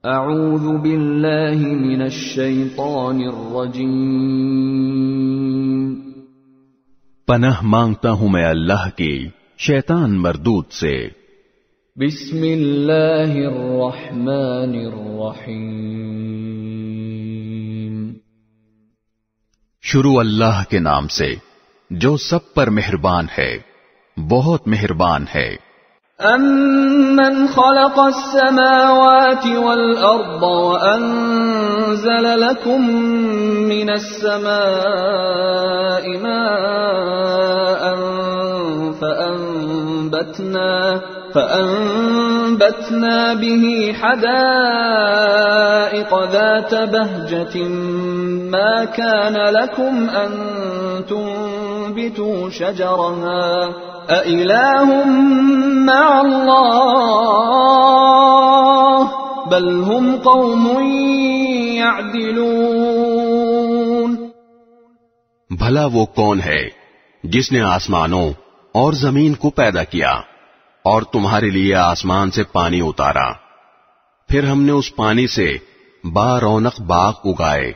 اعوذ باللہ من الشیطان الرجیم، پناہ مانگتا ہوں میں اللہ کی شیطان مردود سے۔ بسم اللہ الرحمن الرحیم، شروع اللہ کے نام سے جو سب پر مہربان ہے، بہت مہربان ہے۔ امن خلق السماوات والارض وانزل لكم من السماء ماء فأنبتنا به حدائق ذات بهجة ما كان لكم أن تنبتوا شجرها أإله مع الله بل هم قوم يعدلون۔ بھلا وہ کون ہے جس نے آسمانوں اور زمین کو پیدا کیا اور تمہارے لیے آسمان سے پانی اتارا، پھر ہم نے اس پانی سے بارونق باغ اگائے۔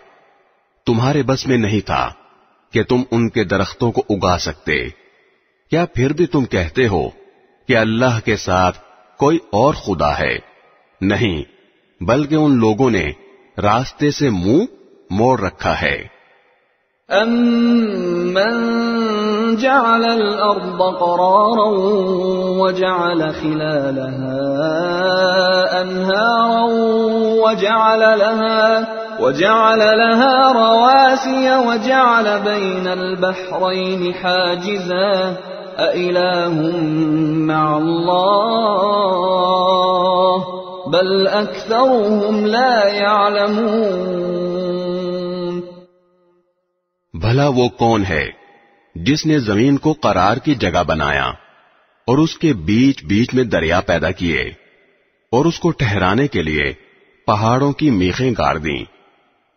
تمہارے بس میں نہیں تھا کہ تم ان کے درختوں کو اگا سکتے۔ کیا پھر بھی تم کہتے ہو کہ اللہ کے ساتھ کوئی اور خدا ہے؟ نہیں، بلکہ ان لوگوں نے راستے سے منہ موڑ رکھا ہے۔ أَمَّنْ جَعَلَ الْأَرْضَ قَرَارًا وَجَعَلَ خِلَالَهَا أَنْهَارًا وَجَعَلَ لَهَا رَوَاسِيَ وَجَعَلَ بَيْنَ الْبَحْرَيْنِ حَاجِزًا أَإِلَٰهٌ مَّعَ اللَّهِ بَلْ أَكْثَرُهُمْ لَا يَعْلَمُونَ۔ بھلا وہ کون ہے جس نے زمین کو قرار کی جگہ بنایا اور اس کے بیچ بیچ میں دریا پیدا کیے اور اس کو ٹھہرانے کے لیے پہاڑوں کی میخیں گاڑ دیں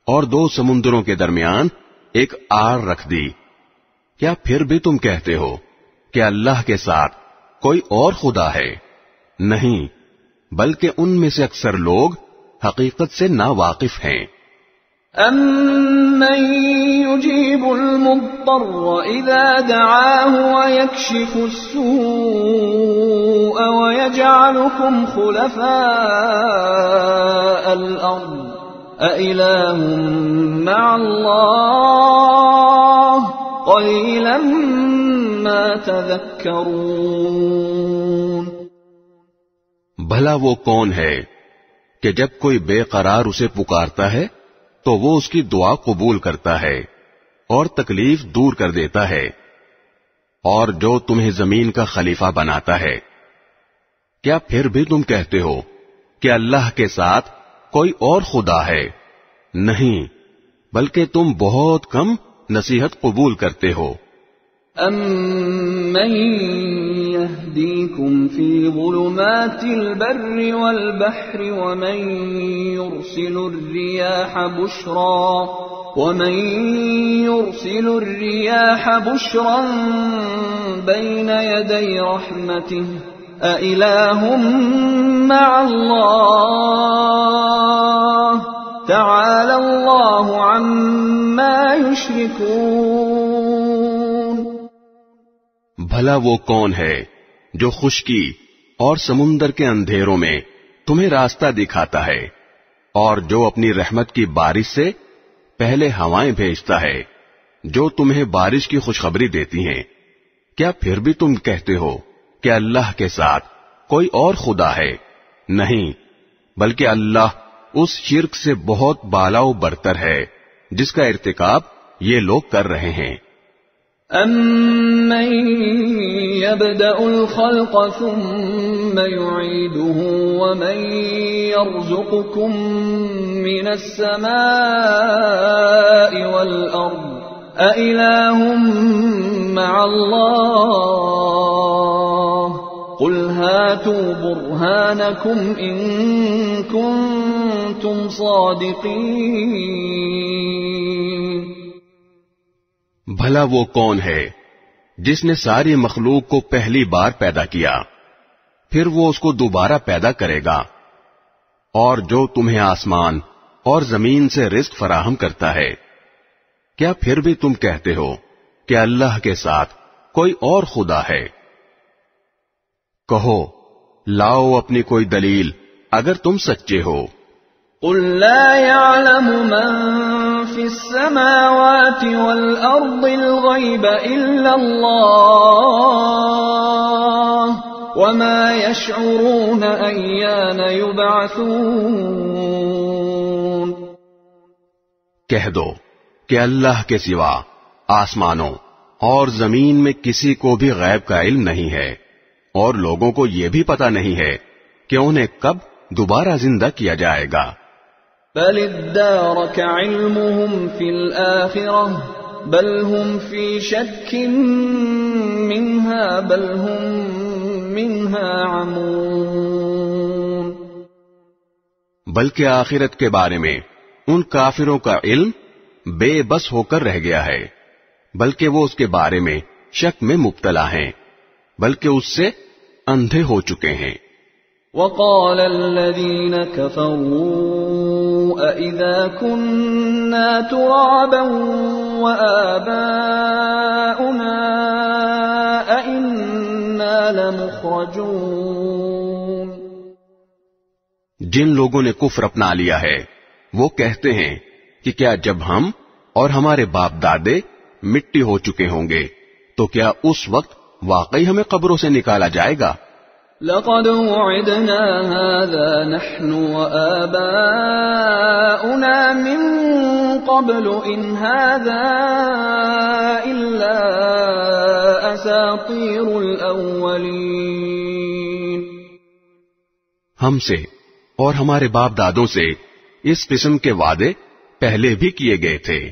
اور دو سمندروں کے درمیان ایک آڑ رکھ دی۔ کیا پھر بھی تم کہتے ہو کہ اللہ کے ساتھ کوئی اور خدا ہے؟ نہیں، بلکہ ان میں سے اکثر لوگ حقیقت سے ناواقف ہیں۔ أَمَّن يُجِيبُ الْمُضْطَرَّ إِذَا دَعَاهُ وَيَكْشِفُ السُّوءَ وَيَجْعَلُكُمْ خُلَفَاءَ الْأَرْضِ أَإِلَٰهٌ مَّعَ اللَّهِ قَلِيلًا مَّا تَذَكَّرُونَ۔ بھلا وہ کون ہے کہ جب کوئی بے قرار اسے پکارتا ہے تو وہ اس کی دعا قبول کرتا ہے اور تکلیف دور کر دیتا ہے، اور جو تمہیں زمین کا خلیفہ بناتا ہے۔ کیا پھر بھی تم کہتے ہو کہ اللہ کے ساتھ کوئی اور خدا ہے؟ نہیں، بلکہ تم بہت کم نصیحت قبول کرتے ہو۔ أَمَّن يَهْدِيكُمْ فِي ظُلُمَاتِ الْبَرِّ وَالْبَحْرِ وَمَن يُرْسِلُ الرِّيَاحَ بُشْرًا بَيْنَ يَدَيْ رَحْمَتِهِ أَإِلَٰهٌ مَّعَ اللَّهِ تَعَالَى اللَّهُ عَمَّا يُشْرِكُونَ۔ بھلا وہ کون ہے جو خشکی اور سمندر کے اندھیروں میں تمہیں راستہ دکھاتا ہے اور جو اپنی رحمت کی بارش سے پہلے ہوائیں بھیجتا ہے جو تمہیں بارش کی خوشخبری دیتی ہیں؟ کیا پھر بھی تم کہتے ہو کہ اللہ کے ساتھ کوئی اور خدا ہے؟ نہیں، بلکہ اللہ اس شرک سے بہت بالا و برتر ہے جس کا ارتکاب یہ لوگ کر رہے ہیں۔ أَمَّن يَبْدَأُ الْخَلْقَ ثُمَّ يُعِيدُهُ وَمَن يَرْزُقُكُم مِّنَ السَّمَاءِ وَالْأَرْضِ أَإِلَٰهٌ مَّعَ اللَّهِ قُلْ هَاتُوا بُرْهَانَكُمْ إِن كُنتُمْ صَادِقِينَ۔ بھلا وہ کون ہے جس نے ساری مخلوق کو پہلی بار پیدا کیا، پھر وہ اس کو دوبارہ پیدا کرے گا، اور جو تمہیں آسمان اور زمین سے رزق فراہم کرتا ہے، کیا پھر بھی تم کہتے ہو کہ اللہ کے ساتھ کوئی اور خدا ہے؟ کہو، لاؤ اپنی کوئی دلیل اگر تم سچے ہو۔ قل لا يعلم من في السماوات والأرض الغيب إلا الله وما يشعرون أيان يبعثون۔ کہہ دو کہ اللہ کے سوا آسمانوں اور زمین میں کسی کو بھی غیب کا علم نہیں ہے، اور لوگوں کو یہ بھی پتہ نہیں ہے کہ انہیں کب دوبارہ زندہ کیا جائے گا۔ بل ادارك علمهم في الآخرة بل هم في شك منها بل هم منها عمون۔ بلکہ آخرت کے بارے میں ان کافروں کا علم بے بس ہو کر رہ گیا ہے، بلکہ وہ اس کے بارے میں شک میں مبتلا ہیں، بلکہ اس سے اندھے ہو چکے ہیں۔ وقال الذين كفروا أإذا كنا ترابا وآباؤنا أإنا لمخرجون۔ جن لوگوں نے کفر اپنا لیا ہے وہ کہتے ہیں کہ کیا جب ہم اور ہمارے باپ دادے مٹی ہو چکے ہوں گے تو کیا اس وقت واقعی ہمیں قبروں سے نکالا جائے گا؟ لقد وعدنا هذا نحن وآباؤنا من قبل إن هذا إلا أساطير الأولين۔ ہم سے اور ہمارے باپ دادوں سے اس قسم کے وعدے پہلے بھی کیے گئے تھے،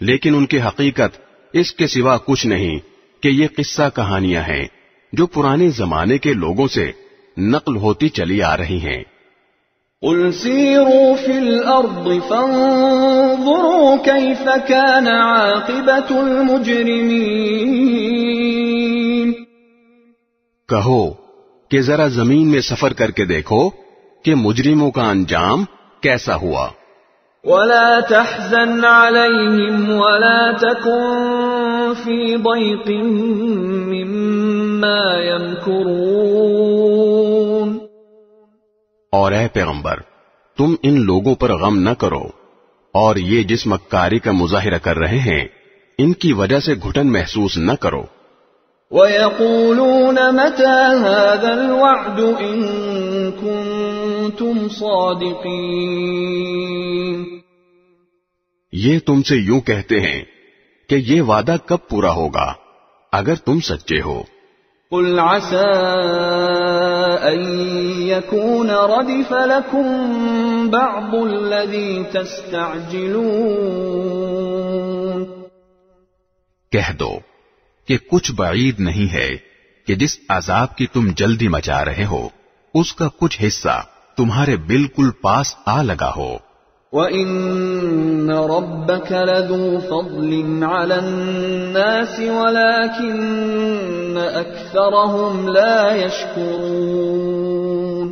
لیکن ان کی حقیقت اس کے سوا کچھ نہیں کہ یہ قصہ کہانیاں ہیں جو پرانے زمانے کے لوگوں سے نقل ہوتی چلی آ رہی ہیں۔ قل سیروا فی الارض فانظروا کیف کان عاقبۃ المجرمین۔ کہو کہ ذرا زمین میں سفر کر کے دیکھو کہ مجرموں کا انجام کیسا ہوا۔ ولا تحزن علیہم ولا تکن فی ضیق مما یمکرون۔ اور اے پیغمبر، تم ان لوگوں پر غم نہ کرو، اور یہ جس مکاری کا مظاہرہ کر رہے ہیں ان کی وجہ سے گھٹن محسوس نہ کرو۔ وَيَقُولُونَ مَتَى هَذَا الْوَعْدُ إِن كُنتُمْ صَادِقِينَ۔ یہ تم سے یوں کہتے ہیں کہ یہ وعدہ کب پورا ہوگا اگر تم سچے ہو۔ قُلْ عَسَىٰ أَن يَكُونَ رَدِفَ لَكُم بَعْضُ الَّذِي تَسْتَعْجِلُونَ۔ کہہ دو کہ کچھ بعید نہیں ہے کہ جس عذاب کی تم جلدی مچا رہے ہو اس کا کچھ حصہ تمہارے بالکل پاس آ لگا ہو۔ وَإِنَّ رَبَّكَ لَذُو فَضْلٍ عَلَى النَّاسِ وَلَكِنَّ أَكْثَرَهُمْ لَا يَشْكُرُونَ۔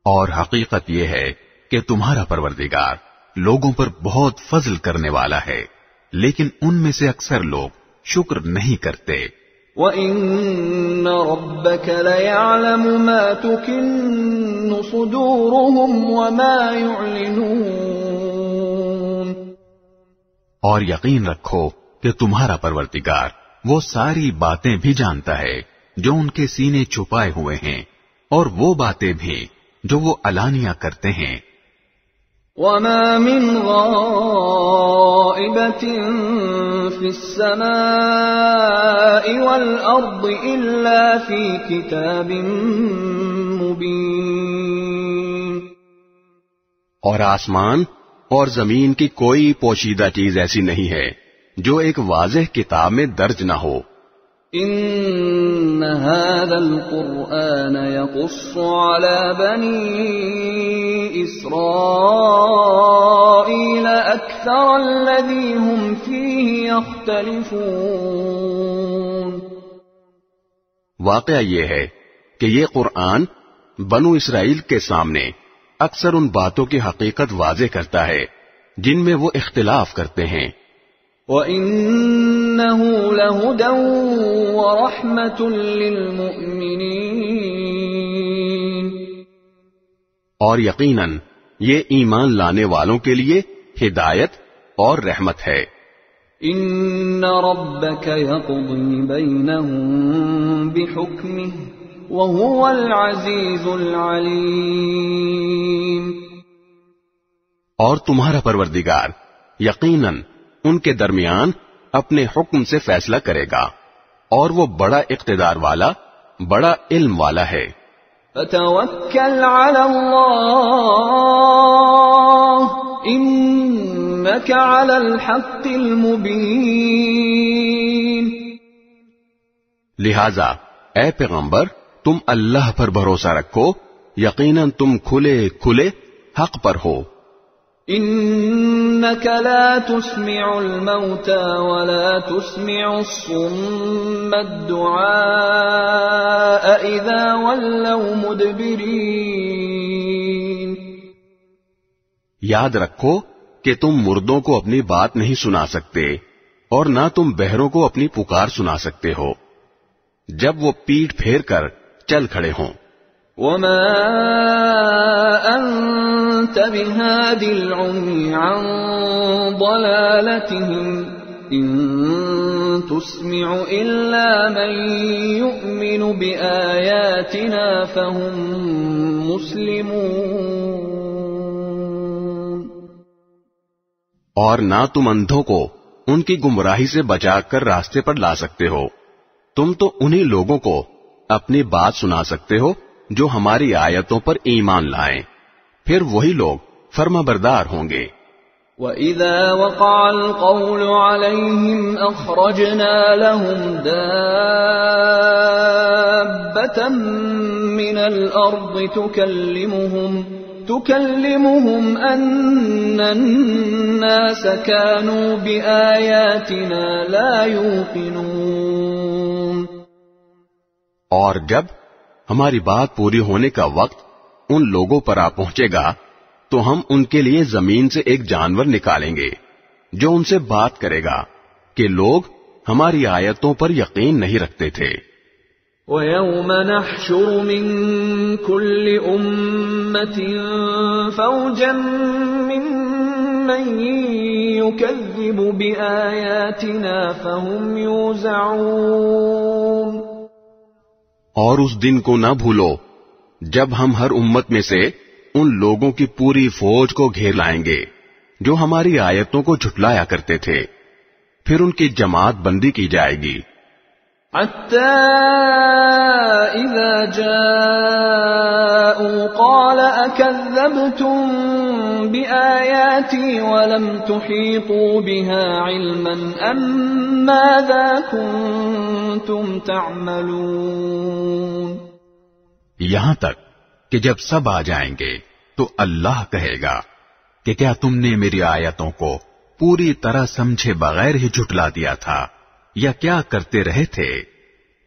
اور حقیقت یہ ہے کہ تمہارا پروردگار لوگوں پر بہت فضل کرنے والا ہے، لیکن ان میں سے اکثر لوگ شکر نہیں کرتے۔ وَإِنَّ رَبَّكَ لَيَعْلَمُ مَا تُكِنُّ صُدُورُهُمْ وَمَا يُعْلِنُونَ۔ اور یقین رکھو کہ تمہارا پروردگار وہ ساری باتیں بھی جانتا ہے جو ان کے سینے چھپائے ہوئے ہیں، اور وہ باتیں بھی جو وہ علانیہ کرتے ہیں۔ وَمَا مِنْ غَائِبَةٍ فِي السَّمَاءِ وَالْأَرْضِ إِلَّا فِي كِتَابٍ مُبِينٍ۔ اور آسمان اور زمین کی کوئی پوشیدہ چیز ایسی نہیں ہے جو ایک واضح کتاب میں درج نہ ہو۔ إِنَّ هَذَا الْقُرْآنَ يَقُصُّ عَلَى بَنِي إِسْرَائِيلَ أَكْثَرَ الَّذِي هُمْ فِيهِ يَخْتَلِفُونَ۔ واقعہ یہ ہے کہ یہ قرآن بنو اسرائیل کے سامنے اکثر ان باتوں کی حقیقت واضح کرتا ہے جن میں وہ اختلاف کرتے ہیں. وَإِنَّهُ لَهُدًى وَرَحْمَةٌ لِّلْمُؤْمِنِينَ. اور یقیناً یہ ایمان لانے والوں کے لیے ہدایت اور رحمت ہے. إِنَّ رَبَّكَ يَقْضِي بَيْنَهُم بِحُكْمِهِ وَهُوَ الْعَزِيزُ الْعَلِيمُ. اور تمہارا پروردگار یقیناً ان کے درمیان اپنے حکم سے فیصلہ کرے گا اور وہ بڑا اقتدار والا بڑا علم والا ہے. فَتَوَكَّلْ عَلَى اللَّهِ إِنَّكَ عَلَى الْحَقِّ الْمُبِينِ. لہذا اے پیغمبر تم اللہ پر بھروسہ رکھو، یقیناً تم کھلے کھلے حق پر ہو. إِنَّكَ لَا تُسْمِعُ الْمَوْتَى وَلَا تُسْمِعُ الصُّمَّ الدُّعَاءَ إِذَا وَلَّوْا مُدْبِرِينَ. یاد رکھو کہ تم مردوں کو اپنی بات نہیں سنا سکتے اور نہ تم بہروں کو اپنی پکار سنا سکتے ہو جب وہ پیٹھ پھیر کر چل کھڑے ہوں. وَمَا أَنْتَ بِهَادِ الْعُمْيِ عَنْ ضَلَالَتِهِمْ إِن تُسْمِعُ إِلَّا مَن يُؤْمِنُ بِآيَاتِنَا فَهُمْ مُسْلِمُونَ. اور نہ تم اندھوں کو ان کی گمراہی سے بچا کر راستے پر لا سکتے ہو، تم تو انہی لوگوں کو اپنی بات سنا سکتے ہو جو ہماری آیتوں پر ایمان لائیں، پھر وہی لوگ فرما بردار ہوں گے. وَإِذَا وَقَعَ الْقَوْلُ عَلَيْهِمْ أَخْرَجْنَا لَهُمْ دَابَّةً مِّنَ الْأَرْضِ تُكَلِّمُهُمْ أَنَّ النَّاسَ كَانُوا بِآيَاتِنَا لَا يُوقِنُونَ. اور جب ہماری بات پوری ہونے کا وقت ان لوگوں پر آ پہنچے گا تو ہم ان کے لیے زمین سے ایک جانور نکالیں گے جو ان سے بات کرے گا کہ لوگ ہماری آیتوں پر یقین نہیں رکھتے تھے. وَيَوْمَ نَحْشُرُ مِن كُلِّ أُمَّةٍ فَوْجًا مِّمَّن يُكَذِّبُ بِآيَاتِنَا فَهُمْ يُوزَعُونَ. اور اس دن کو نہ بھولو جب ہم ہر امت میں سے ان لوگوں کی پوری فوج کو گھیر لائیں گے جو ہماری آیتوں کو جھٹلایا کرتے تھے، پھر ان کی جماعت بندی کی جائے گی. حَتَّى إِذَا جَاءُوا قَالَ أَكَذَّبْتُم بِآيَاتِي وَلَمْ تُحِيطُوا بِهَا عِلْمًا أَمْ مَاذَا كُنتُمْ تَعْمَلُونَ. یہاں تک کہ جب سب آ جائیں گے تو اللہ کہے گا کہ کیا تم نے میری آیتوں کو پوری طرح سمجھے بغیر ہی جھٹلا دیا تھا یا کیا کرتے رہے تھے؟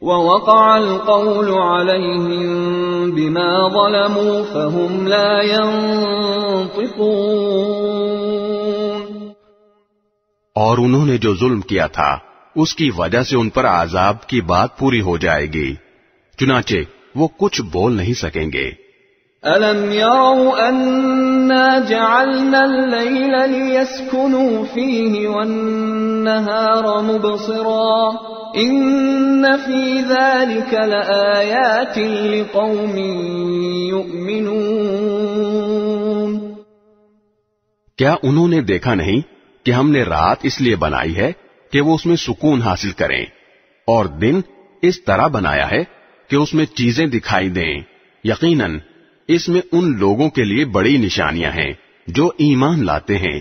وَوَقَعَ الْقَوْلُ عَلَيْهِمْ بِمَا ظَلَمُوا فَهُمْ لَا يَنطِقُونَ. اور انہوں نے جو ظلم کیا تھا اس کی وجہ سے ان پر عذاب کی بات پوری ہو جائے گی، چنانچہ وہ کچھ بول نہیں سکیں گے. أَلَمْ يَرَوْا أَنَّا جَعَلْنَا اللَّيْلَ لِيَسْكُنُوا فِيهِ وَالنَّهَارَ مُبْصِرًا إِنَّ فِي ذَلِكَ لَآيَاتٍ لِقَوْمٍ يُؤْمِنُونَ. کیا انہوں نے دیکھا نہیں کہ ہم نے رات اس لیے بنائی ہے کہ وہ اس میں سکون حاصل کریں اور دن اس طرح بنایا ہے کہ اس میں چیزیں دکھائی دیں، یقیناً اس میں ان لوگوں کے لیے بڑی نشانیاں ہیں جو ایمان لاتے ہیں.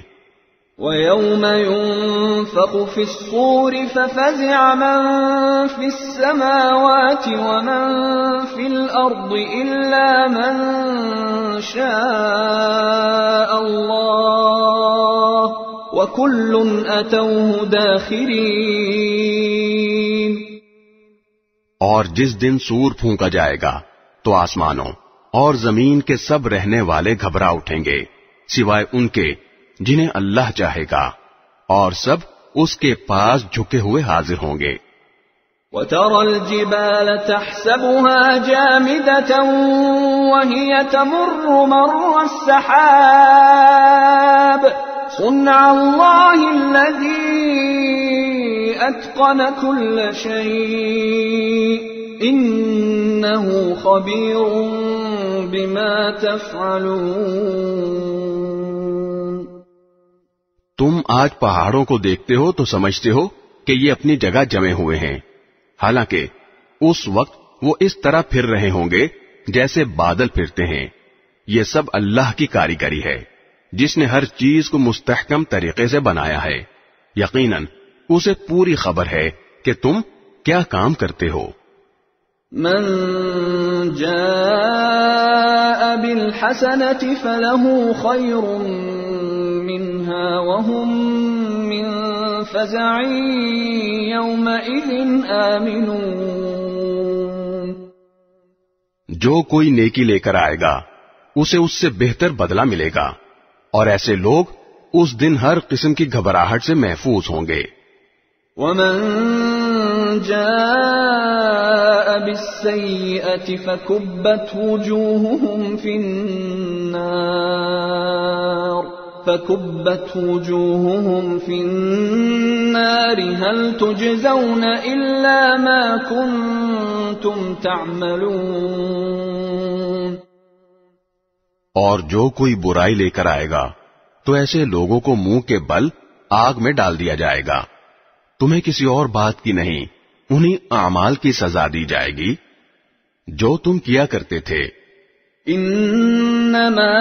وَيَوْمَ يُنفَخُ فِي الصُّورِ فَفَزِعَ مَن فِي السَّمَاوَاتِ وَمَن فِي الْأَرْضِ إِلَّا مَن شَاءَ اللَّهُ وَكُلٌّ أَتَوْهُ دَاخِرِينَ. اور جس دن سور پھونکا جائے گا تو آسمانوں اور زمین کے سب رہنے والے گھبرا اٹھیں گے سوائے ان کے جنہیں اللہ چاہے گا، اور سب اس کے پاس جھکے ہوئے حاضر ہوں گے۔ وَتَرَى الْجِبَالَ تَحْسَبُهَا جَامِدَةً وَهِيَ تَمُرُّ مَرَّ السَّحَابِ صُنْعَ اللَّهِ الَّذِي أَتْقَنَ كُلَّ شَيْءٍ إِنَّهُ خَبِيرٌ بِمَا تَفْعَلُونَ۔ تم آج پہاڑوں کو دیکھتے ہو تو سمجھتے ہو کہ یہ اپنی جگہ جمے ہوئے ہیں، حالانکہ اس وقت وہ اس طرح پھر رہے ہوں گے جیسے بادل پھرتے ہیں۔ یہ سب اللہ کی کاریگری ہے جس نے ہر چیز کو مستحکم طریقے سے بنایا ہے۔ یقیناً اسے پوری خبر ہے کہ تم کیا کام کرتے ہو۔ من جاء بالحسنة فله خير منها وهم من فزع يومئذ آمنون۔ جو کوئی نیکی لے کر آئے گا اسے اس سے بہتر بدلہ ملے گا، اور ایسے لوگ اس دن ہر قسم کی گھبراہٹ سے محفوظ ہوں گے۔ ومن جاء بالسيئة فكبت وجوههم في النار هل تجزون إلا ما كنتم تعملون۔ اور جو کوئی برائی لے کر آئے گا تو ایسے لوگوں کو منہ کے بل آگ میں ڈال دیا جائے گا، تمہیں کسی اور بات کی نہیں، انہیں اعمال کی سزا دی جائے گی جو تم کیا کرتے تھے۔ انما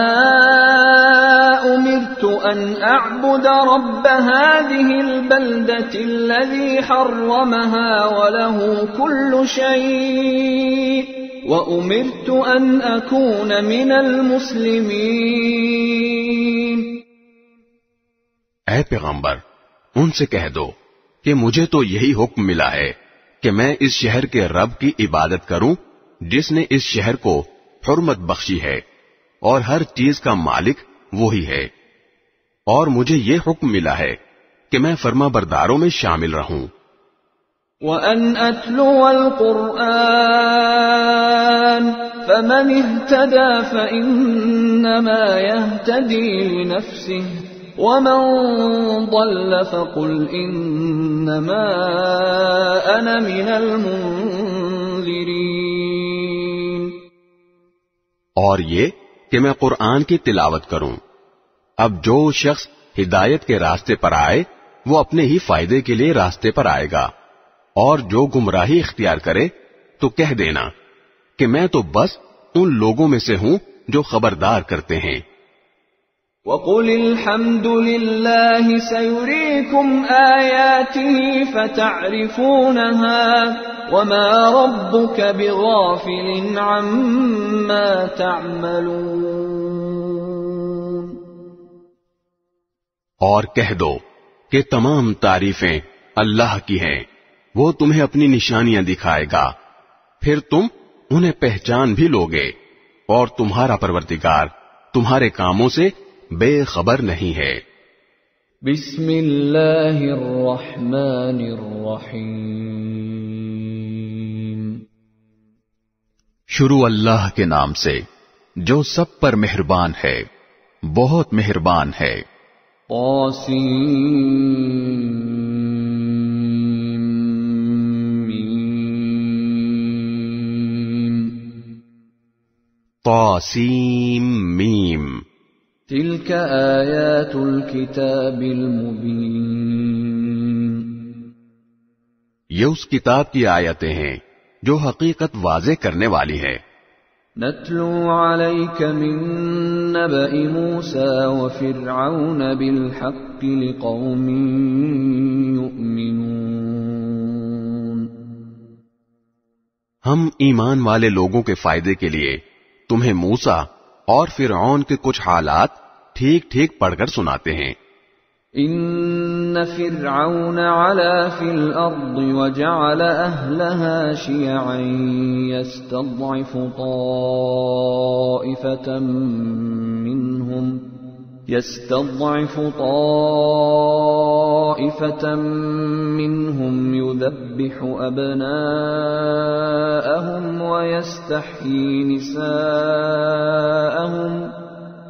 امرت ان اعبد رب هذه البلدة الذي حرمها وله كل شيء وامرت ان اكون من المسلمين۔ اے پیغمبر، ان سے کہہ دو کہ مجھے تو یہی حکم ملا ہے کہ میں اس شہر کے رب کی عبادت کروں جس نے اس شہر کو حرمت بخشی ہے، اور ہر چیز کا مالک وہی ہے، اور مجھے یہ حکم ملا ہے کہ میں فرما برداروں میں شامل رہوں۔ وَأَنْ أَتْلُوَ الْقُرْآنَ فَمَنِ اهْتَدَى فَإِنَّمَا يَهْتَدِي لِنَفْسِهِ وَمَنْ ضَلَّ فَقُلْ إِنَّمَا أَنَا مِنَ الْمُنذِرِينَ۔ اور یہ کہ میں قرآن کی تلاوت کروں، اب جو شخص ہدایت کے راستے پر آئے وہ اپنے ہی فائدے کے لیے راستے پر آئے گا، اور جو گمراہی اختیار کرے تو کہہ دینا کہ میں تو بس ان لوگوں میں سے ہوں جو خبردار کرتے ہیں۔ وَقُلِ الْحَمْدُ لِلَّهِ سَيُرِيكُمْ آيَاتِهِ فَتَعْرِفُونَهَا وَمَا رَبُّكَ بِغَافِلٍ عَمَّا تَعْمَلُونَ۔ اور کہہ دو کہ تمام تعریفیں اللہ کی ہیں، وہ تمہیں اپنی نشانیاں دکھائے گا، پھر تم انہیں پہچان بھی لوگے، اور تمہارا پروردگار تمہارے کاموں سے بے خبر نہیں ہے۔ بسم اللہ الرحمن الرحیم۔ شروع اللہ کے نام سے جو سب پر مہربان ہے، بہت مہربان ہے۔ طاسیم میم۔ تلك آیات الکتاب المبین۔ یہ اس کتاب کی آیتیں ہیں جو حقیقت واضح کرنے والی ہے۔ نتلو علیک من نبأ موسیٰ وفرعون بالحق لقوم یؤمنون۔ ہم ایمان والے لوگوں کے فائدے کے لیے تمہیں موسیٰ اور فرعون کے کچھ حالات ٹھیک ٹھیک پڑھ کر سناتے ہیں۔ إن فرعون علا في الأرض وجعل أهلها شيعا يستضعف طائفة منهم يذبح أبناءهم ويستحيي نساءهم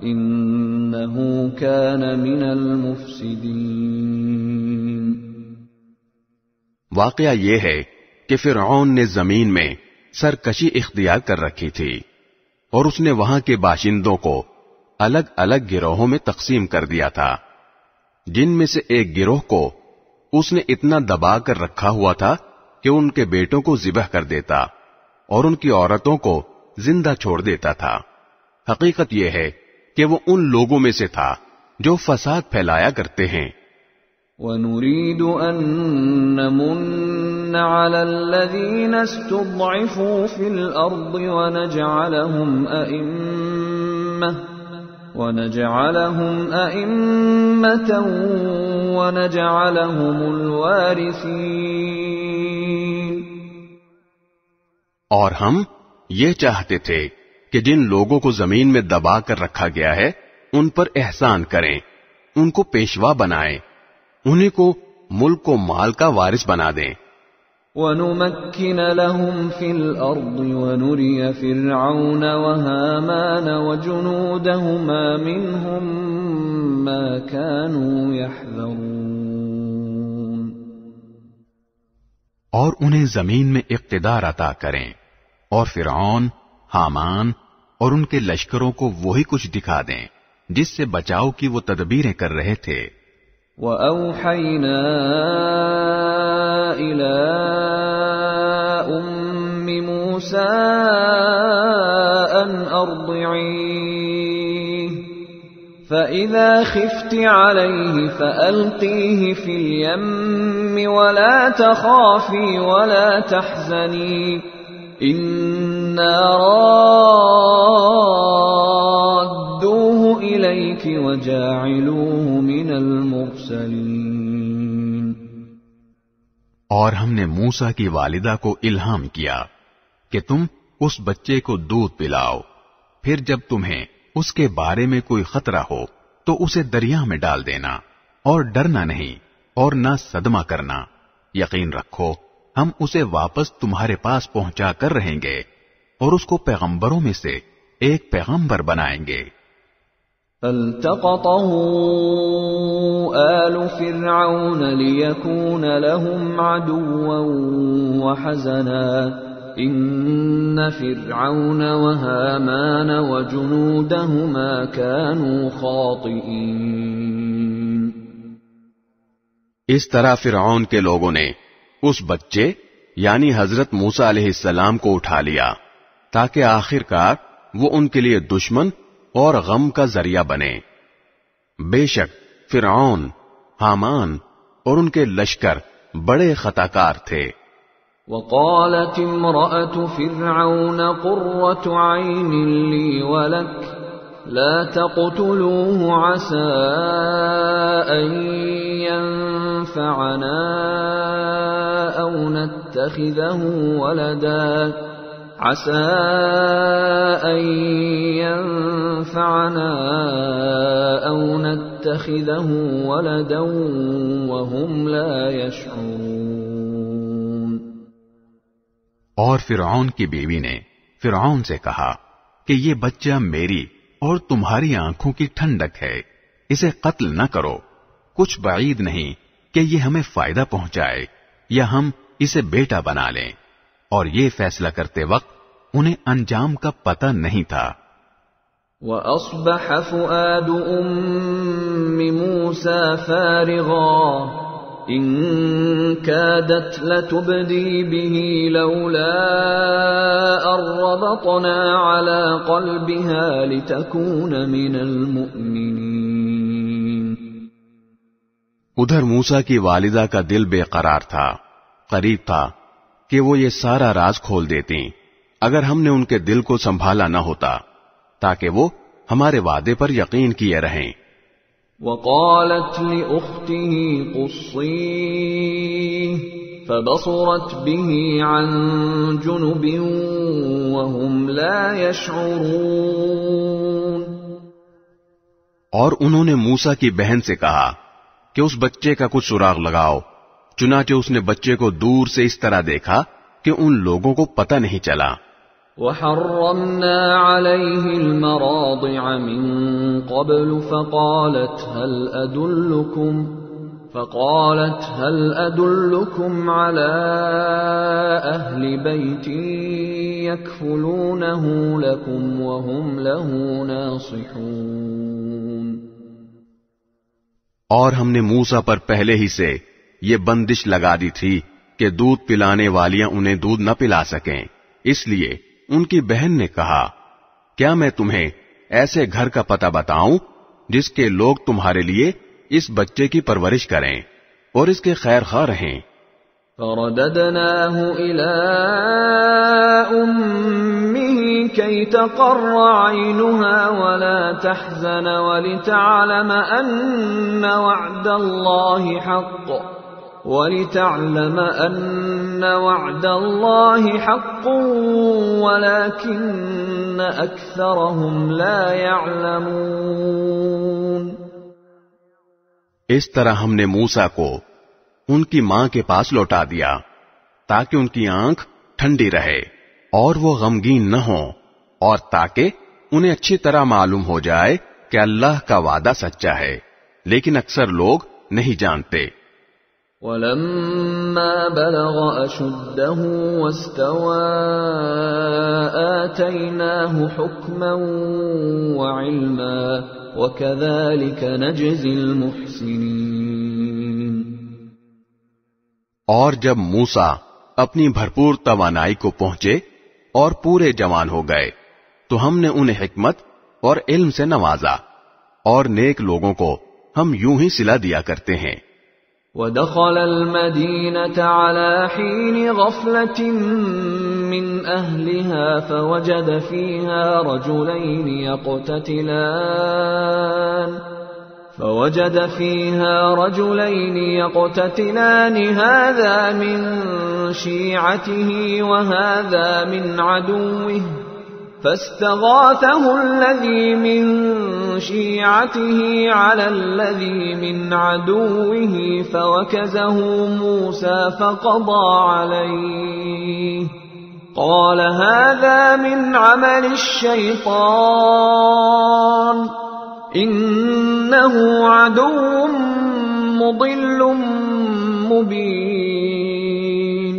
إنه كان من المفسدين۔ واقعہ یہ ہے کہ فرعون نے زمین میں سرکشی اختیار کر رکھی تھی اور اس نے وہاں کے باشندوں کو الگ الگ گروہوں میں تقسیم کر دیا تھا، جن میں سے ایک گروہ کو اس نے اتنا دبا کر رکھا ہوا تھا کہ ان کے بیٹوں کو ذبح کر دیتا اور ان کی عورتوں کو زندہ چھوڑ دیتا تھا۔ حقیقت یہ ہے کہ وہ ان لوگوں میں سے تھا جو فساد پھیلایا کرتے ہیں۔ وَنُرِيدُ أَن نَّمُنَّ عَلَى الَّذِينَ اسْتُضْعِفُوا فِي الْأَرْضِ وَنَجْعَلَهُمْ أَئِمَّةً وَنَجْعَلَهُمُ الْوَارِثِينَ۔ اور ہم یہ چاہتے تھے کہ جن لوگوں کو زمین میں دبا کر رکھا گیا ہے ان پر احسان کریں، ان کو پیشوا بنائیں، انہیں کو ملک و مال کا وارث بنا دیں۔ وَنُمَكِّنَ لَهُمْ فِي الْأَرْضِ وَنُرِيَ فِرْعَوْنَ وَهَامَانَ وَجُنُودَهُمَا مِنْهُمْ مَا كَانُوا يَحْذَرُونَ۔ اور انہیں زمین میں اقتدار عطا کریں اور فرعون، حامان اور ان کے لشکروں کو وہی کچھ دکھا دیں جس سے بچاؤ کی وہ تدبیریں کر رہے تھے۔ وَأَوْحَيْنَا إِلَىٰ أُمِّ مُوسَىٰ أَنْ أَرْضِعِيهِ فَإِذَا خِفْتِ عَلَيْهِ فَأَلْقِيهِ فِي الْيَمِّ وَلَا تَخَافِي وَلَا تَحْزَنِي إِنَّا رَادُّوهُ إِلَيْكِ وَجَاعِلُوهُ مِنَ الْمُرْسَلِينَ۔ اور ہم نے موسیٰ کی والدہ کو الہام کیا کہ تم اس بچے کو دودھ پلاؤ، پھر جب تمہیں اس کے بارے میں کوئی خطرہ ہو تو اسے دریا میں ڈال دینا، اور ڈرنا نہیں اور نہ صدمہ کرنا، یقین رکھو ہم اسے واپس تمہارے پاس پہنچا کر رہیں گے اور اس کو پیغمبروں میں سے ایک پیغمبر بنائیں گے۔ فَالْتَقَطَهُ آلُ فِرْعَوْنَ لِيَكُونَ لَهُمْ عَدُوًّا وَحَزَنًا إِنَّ فِرْعَوْنَ وَهَامَانَ وَجُنُودَهُمَا كَانُوا خَاطِئِينَ۔ اس طرح فرعون کے لوگوں نے اس بچے یعنی حضرت موسیٰ علیہ السلام کو اٹھا لیا تاکہ آخرکار وہ ان کے لیے دشمن اور غم کا ذریعہ بنے۔ بے شک فرعون، حامان اور ان کے لشکر بڑے خطاکار تھے۔ وقالت امرأة فرعون قرة عين لي ولك لا تقتلوه عسى أن ينفعنا أو نتخذه ولدا وهم لا يشعرون۔ اور فرعون کی بیوی نے فرعون سے کہا کہ یہ بچہ میری اور تمہاری آنکھوں کی ٹھنڈک ہے، اسے قتل نہ کرو، کچھ بعید نہیں کہ یہ ہمیں فائدہ پہنچائے یا ہم اسے بیٹا بنا لیں۔ اور یہ فیصلہ کرتے وقت انہیں انجام کا پتہ نہیں تھا۔ وَأَصْبَحَ فُؤَادُ أُمِّ مُوسَىٰ فَارِغًا إِن كَادَتْ لَتُبْدِي بِهِ لَوْلَا أَن رَّبَطْنَا عَلَىٰ قَلْبِهَا لِتَكُونَ مِنَ الْمُؤْمِنِينَ۔ ادھر موسیٰ کی والدہ کا دل بے قرار تھا، قریب تھا کہ وہ یہ سارا راز کھول دیتی اگر ہم نے ان کے دل کو سنبھالا نہ ہوتا تاکہ وہ ہمارے وعدے پر یقین کیے رہیں۔ وقالت لأخته قصيه فبصرت به عن جنب وهم لا يشعرون۔ اور انہوں نے موسیٰ کی بہن سے کہا کہ اس بچے کا کچھ سراغ لگاؤ، چنانچہ اس نے بچے کو دور سے اس طرح دیکھا کہ ان لوگوں کو پتہ نہیں چلا۔ وحرمنا عليه المراضع من قبل فقالت هل أدلكم على أهل بيت يكفلونه لكم وهم له ناصحون۔ اور ہم نے موسیٰ پر پہلے ہی سے یہ بندش لگا دی تھی کہ دودھ پلانے والیاں انہیں دودھ نہ پلا سکیں، اس لیے ان کی بہن نے کہا کیا میں تمہیں ایسے گھر کا پتہ بتاؤں جس کے لوگ تمہارے لیے اس بچے کی پرورش کریں اور اس کے خیر خواہ رہیں۔ فرددناه إلى أمه كي تقر عينها ولا تحزن ولتعلم أن وعد الله حق ولكن أكثرهم لا يعلمون۔ اس طرح ہم نے موسیٰ کو ان کی ماں کے پاس لوٹا دیا تاکہ ان کی آنکھ ٹھنڈی رہے اور وہ غمگین نہ ہوں، اور تاکہ انہیں اچھی طرح معلوم ہو جائے کہ اللہ کا وعدہ سچا ہے، لیکن اکثر لوگ نہیں جانتے۔ وَلَمَّا بَلَغَ أَشُدَّهُ وَاسْتَوَى آتَيْنَاهُ حُكْمًا وَعِلْمًا وَكَذَلِكَ نَجْزِي الْمُحْسِنِينَ۔ اور جب موسیٰ اپنی بھرپور توانائی کو پہنچے اور پورے جوان ہو گئے تو ہم نے انہیں حکمت اور علم سے نوازا، اور نیک لوگوں کو ہم یوں ہی صلہ دیا کرتے ہیں۔ وَدَخَلَ الْمَدِينَةَ عَلَى حِينِ غَفْلَةٍ مِّنْ أَهْلِهَا فوجد فيها رجلين يقتتلان هذا من شيعته وهذا من عدوه فاستغاثه الذي من شيعته على الذي من عدوه فوكزه موسى فقضى عليه قال هذا من عمل الشيطان انه عدو مضل مبين۔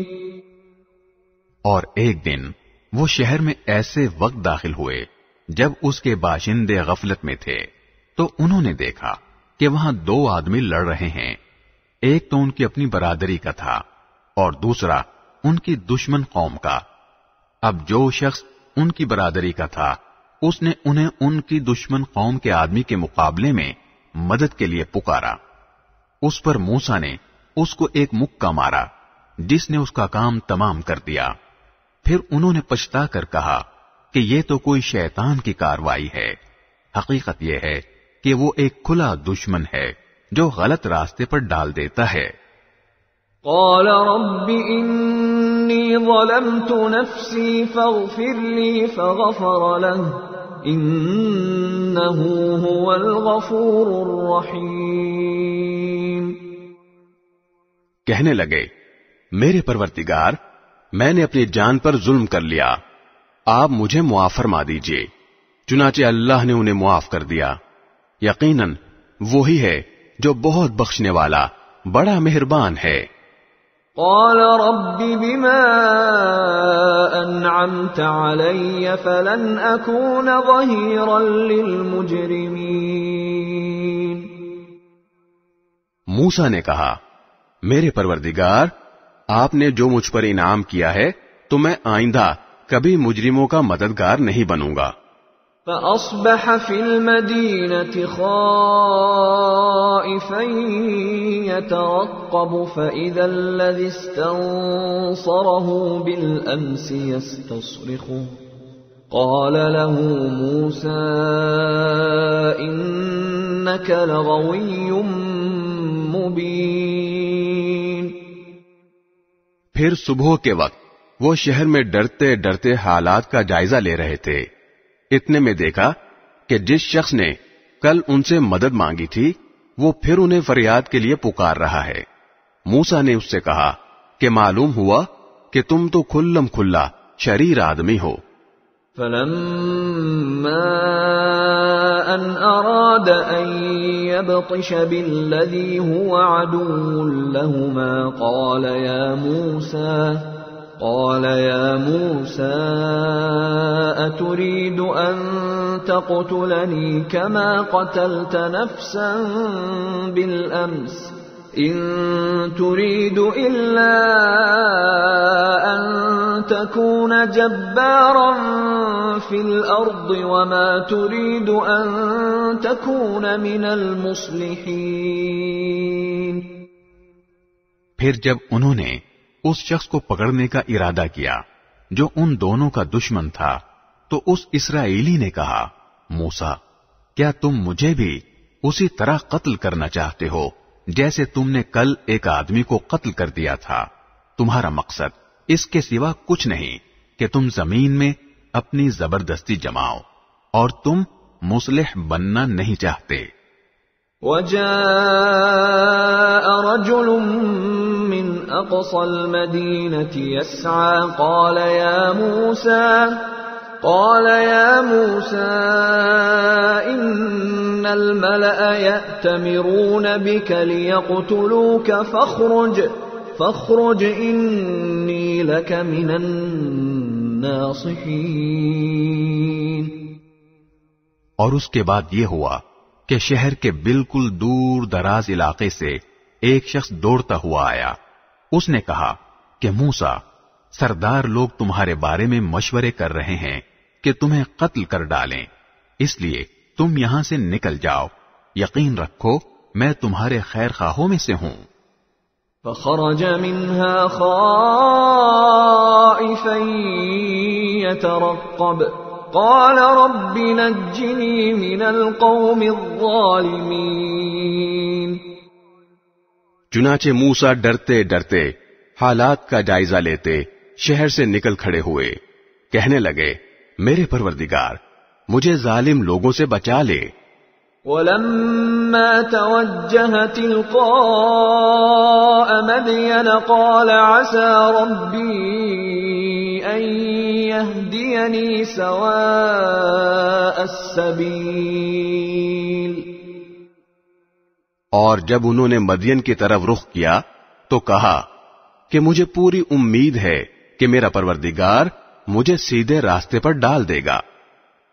اور ایک دن وہ شہر میں ایسے وقت داخل ہوئے جب اس کے باشندے غفلت میں تھے، تو انہوں نے دیکھا کہ وہاں دو آدمی لڑ رہے ہیں، ایک تو ان کی اپنی برادری کا تھا اور دوسرا ان کی دشمن قوم کا۔ اب جو شخص ان کی برادری کا تھا اس نے انہیں ان کی دشمن قوم کے آدمی کے مقابلے میں مدد کے لیے پکارا۔ اس پر موسیٰ نے اس کو ایک مکہ مارا جس نے اس کا کام تمام کر دیا۔ پھر انہوں نے پچھتا کر کہا کہ یہ تو کوئی شیطان کی کاروائی ہے، حقیقت یہ ہے کہ وہ ایک کھلا دشمن ہے جو غلط راستے پر ڈال دیتا ہے۔ قال رب انی ظلمت نفسی فاغفر لی فغفر له انه هو الغفور الرحیم۔ کہنے لگے میرے پروردگار، میں نے اپنی جان پر ظلم کر لیا، آپ مجھے معاف فرما دیجئے۔ چنانچہ اللہ نے انہیں معاف کر دیا، یقیناً وہی ہے جو بہت بخشنے والا بڑا مہربان ہے۔ قال رب بما انعمت علی فلن اکون ظہیرا للمجرمین۔ موسیٰ نے کہا میرے پروردگار، آپ نے جو مجھ پر انعام کیا ہے تو میں آئندہ کبھی مجرموں کا مددگار نہیں بنوں گا۔ فأصبح في المدينة خائفا يترقب فإذا الذي استنصره بالأمس يستصرخه قال له موسى إن إنك لغوي مبين. پھر صبح کے وقت وہ شہر میں ڈرتے ڈرتے حالات کا جائزہ لے رہے تھے. اتنے میں دیکھا کہ جس شخص نے کل ان سے مدد مانگی تھی وہ پھر انہیں فریاد کے لیے پکار رہا ہے. موسیٰ نے اس سے کہا کہ معلوم ہوا کہ تم تو کھلم کھلا شریر آدمی ہو. فلما أن أراد أن يبطش بالذي هو عدو لهما قال يا موسى أتريد أن تقتلني كما قتلت نفسا بالأمس إن تريد إلا أن تكون جبارا في الأرض وما تريد أن تكون من المصلحين. پھر جب انہوں نے اس شخص کو پکڑنے کا ارادہ کیا جو ان دونوں کا دشمن تھا تو اس اسرائیلی نے کہا موسیٰ کیا تم مجھے بھی اسی طرح قتل کرنا چاہتے ہو جیسے تم نے کل ایک آدمی کو قتل کر دیا تھا؟ تمہارا مقصد اس کے سوا کچھ نہیں کہ تم زمین میں اپنی زبردستی جماؤ اور تم مصلح بننا نہیں چاہتے. وجاء رجل من أقصى المدينة يسعى قال يا موسى إن الملأ يأتمرون بك ليقتلوك فاخرج إني لك من الناصحين. اور اس کے بعد یہ ہوا کہ شہر کے بالکل دور دراز علاقے سے ایک شخص دوڑتا ہوا آیا. اس نے کہا کہ موسیٰ سردار لوگ تمہارے بارے میں مشورے کر رہے ہیں کہ تمہیں قتل کر ڈالیں، اس لیے تم یہاں سے نکل جاؤ، یقین رکھو میں تمہارے خیر خواہوں میں سے ہوں. فخرج منها خائفا يترقب قال رب نجني من القوم الظالمين. چنانچہ موسیٰ ڈرتے ڈرتے حالات کا جائزہ لیتے شہر سے نکل کھڑے ہوئے. کہنے لگے میرے پروردگار مجھے ظالم لوگوں سے بچا لے. ولما توجه تلقاء مدين قال عسى ربي أن يهديني سواء السبيل. اور جب انہوں نے مدین کی طرف رخ کیا تو کہا کہ مجھے پوری امید ہے کہ میرا پروردگار مجھے سیدھے راستے پر ڈال دے گا.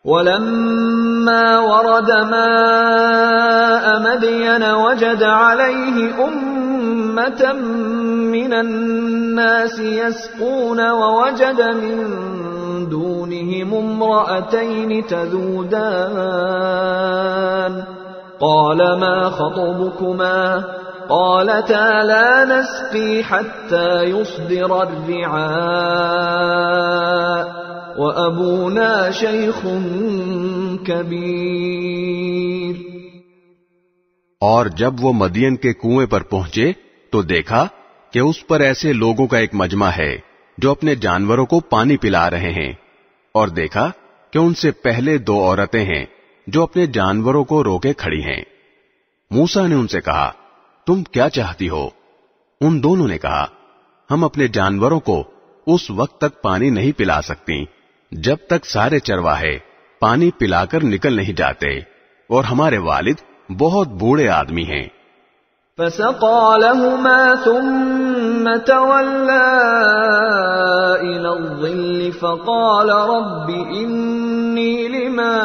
ولما ورد ماء مدين وجد عليه أمة من الناس يسقون ووجد من دونهم امرأتين تذودان قال ما خطبكما قالتا لا نسقي حتى يصدر الرعاء وأبونا شيخ كبير. اور جب وہ مدین کے کنویں پر پہنچے تو دیکھا کہ اس پر ایسے لوگوں کا ایک مجمع ہے جو اپنے جانوروں کو پانی پلا رہے ہیں، اور دیکھا کہ ان سے پہلے دو عورتیں ہیں جو اپنے جانوروں کو روکے کھڑی ہیں. موسیٰ نے ان سے کہا تم کیا چاہتی ہو؟ ان دونوں نے کہا ہم اپنے جانوروں کو اس وقت تک پانی نہیں پلا سکتی جب تک سارے چرواہے پانی پلا کر نکل نہیں جاتے، اور ہمارے والد بہت بوڑھے آدمی ہیں. فسقى لهما ثم تولى إلى الظل فقال رب إني لما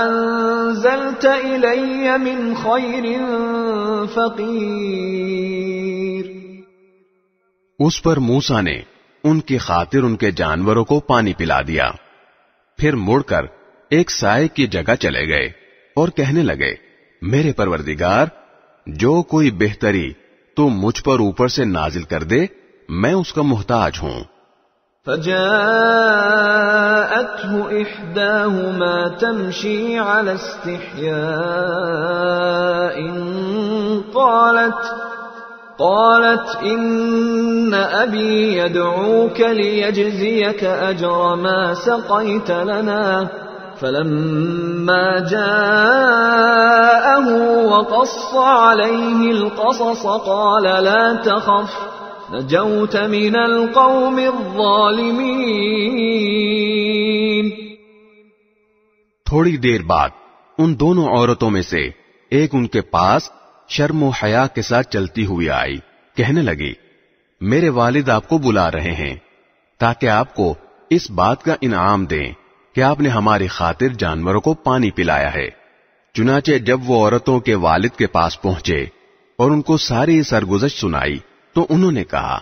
أنزلت إلي من خير فقير. اس پر موسیٰ نے ان کی خاطر ان کے جانوروں کو پانی پلا دیا. پھر مڑ کر ایک سائے کی جگہ چلے گئے اور کہنے لگے میرے پروردگار جو کوئی بہتری تو مجھ پر اوپر سے نازل کر دے میں اس کا محتاج ہوں. فجاءته إحداهما تمشي على استحياء قالت إن أبي يدعوك ليجزيك أجر ما سقيت لنا. فلما جاءه وقص عليه القصص قال لا تخف نجوت من القوم الظالمين. تھوڑی دیر بعد ان دونوں عورتوں میں سے ایک ان کے پاس شرم و حیا کے ساتھ چلتی ہوئی آئی، کہنے لگی میرے والد آپ کو بلا رہے ہیں تاکہ آپ کو اس بات کا انعام دیں کہ آپ نے ہماری خاطر جانوروں کو پانی پلایا ہے. چنانچہ جب وہ عورتوں کے والد کے پاس پہنچے اور ان کو ساری سرگزشت سنائی تو انہوں نے کہا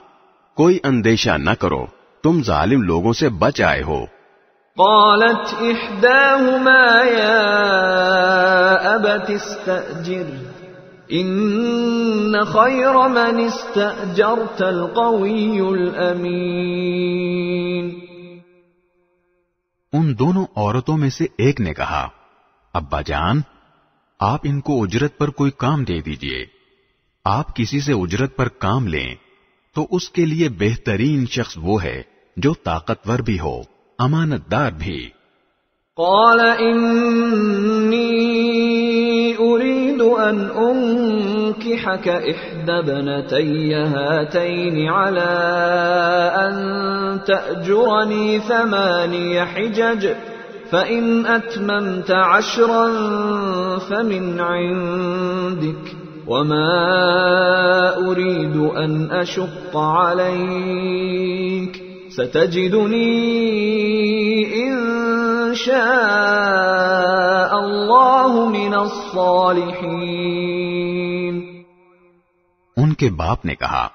کوئی اندیشہ نہ کرو، تم ظالم لوگوں سے بچ آئے ہو. قالت إحداهما يا أبت استأجر إن خير من استأجرت القوي الأمين. ان دونوں عورتوں میں سے ایک نے کہا ابا جان آپ ان کو اجرت پر کوئی کام دے دیجئے. آپ کسی سے اجرت پر کام لیں تو اس کے لیے بہترین شخص وہ ہے جو طاقتور بھی ہو، امانت دار بھی. قال إني أريد أن أنكحك إحدى ابنتي هاتين على أن تأجرني 8 حجج فإن أتممت 10 فمن عندك وما أريد أن أشق عليك ستجدني إن شاء الله من الصالحين. ان کے باپ نے کہا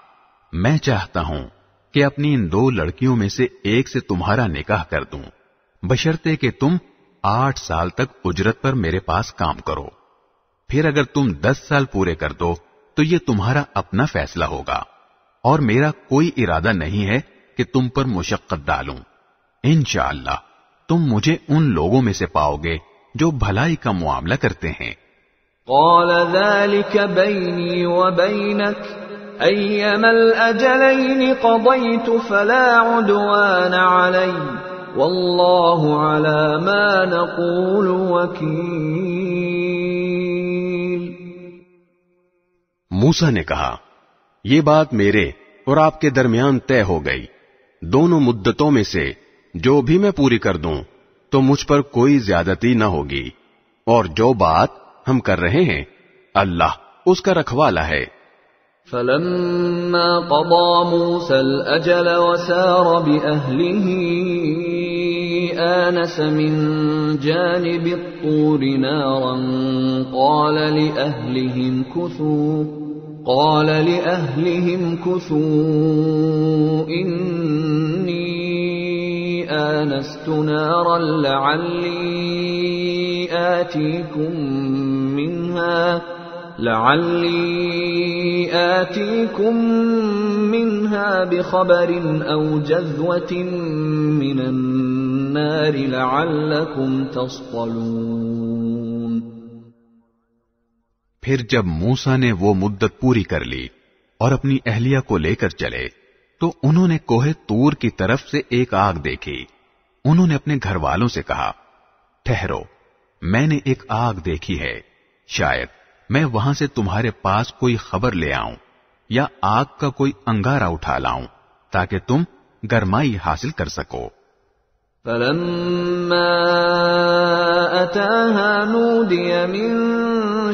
میں چاہتا ہوں کہ اپنی ان 2 لڑکیوں میں سے ایک سے تمہارا نکاح کر دوں بشرطے کہ تم 8 سال تک اجرت پر میرے پاس کام کرو. پھر اگر تم 10 سال پورے کر دو تو یہ تمہارا اپنا فیصلہ ہوگا اور میرا کوئی ارادہ نہیں ہے کہ تم پر مشقت ڈالوں. انشاءاللہ تم مجھے ان لوگوں میں سے پاؤ گے جو بھلائی کا معاملہ کرتے ہیں. قال ذلك بيني وبينك أيما الأجلين قضيت فلا عدوان علي والله على ما نقول وكيل. موسیٰ نے کہا یہ بات میرے اور آپ کے درمیان طے ہو گئی، دونوں مدتوں میں سے جو بھی میں پوری کر دوں تو مجھ پر کوئی زیادتی نہ ہوگی، اور جو بات ہم کر رہے ہیں اللہ اس کا رکھوالا ہے. فلما قضى موسى الأجل وسار بأهله آنس من جانب الطور نارا قال لأهلهم كثوا إني آنست نارا لعلي آتيكم منها بخبر أو جذوة من النار لعلكم تصطلون. پھر جب موسیٰ نے وہ مدت پوری کر لی اور اپنی اہلیہ کو لے کر چلے تو انہوں نے کوہ طور کی طرف سے ایک آگ دیکھی. انہوں نے اپنے گھر والوں سے کہا ٹھہرو، میں نے ایک آگ دیکھی ہے، شاید میں وہاں سے تمہارے پاس کوئی خبر لے آؤں یا آگ کا کوئی انگارہ اٹھا لاؤں تاکہ تم گرمائی حاصل کر سکو. فلما أتاها نودي من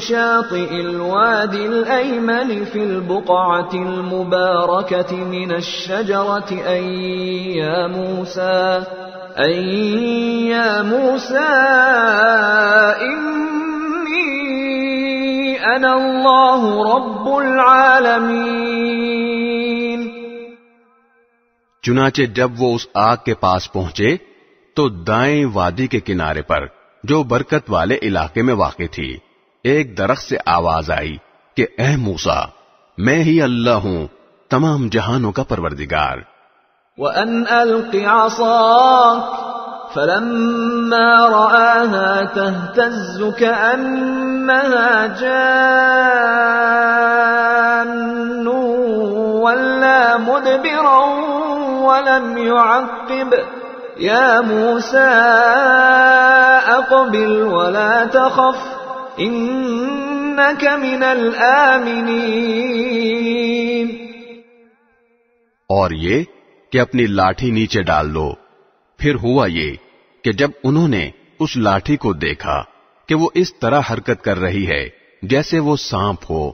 شاطئ الوادي الأيمن في البقعة المباركة من الشجرة أي يا موسى إني أنا الله رب العالمين. چنانچہ جب وہ اس آگ کے پاس پہنچے تو دائیں وادی کے کنارے پر جو برکت والے علاقے میں واقع تھی ایک درخت سے آواز آئی کہ اے موسیٰ میں ہی اللہ ہوں تمام جہانوں کا پروردگار. وأن ألق عصاك فلما رآها تهتز كأنها جان ولا مدبرا ولم يعقب يا موسى أقبل ولا تخف إنك من الآمنين. اور یہ کہ اپنی لاٹھی نیچے ڈال دو. پھر ہوا یہ کہ جب انہوں نے اس لاٹھی کو دیکھا کہ وہ اس طرح حرکت کر رہی ہے جیسے وہ سانپ ہو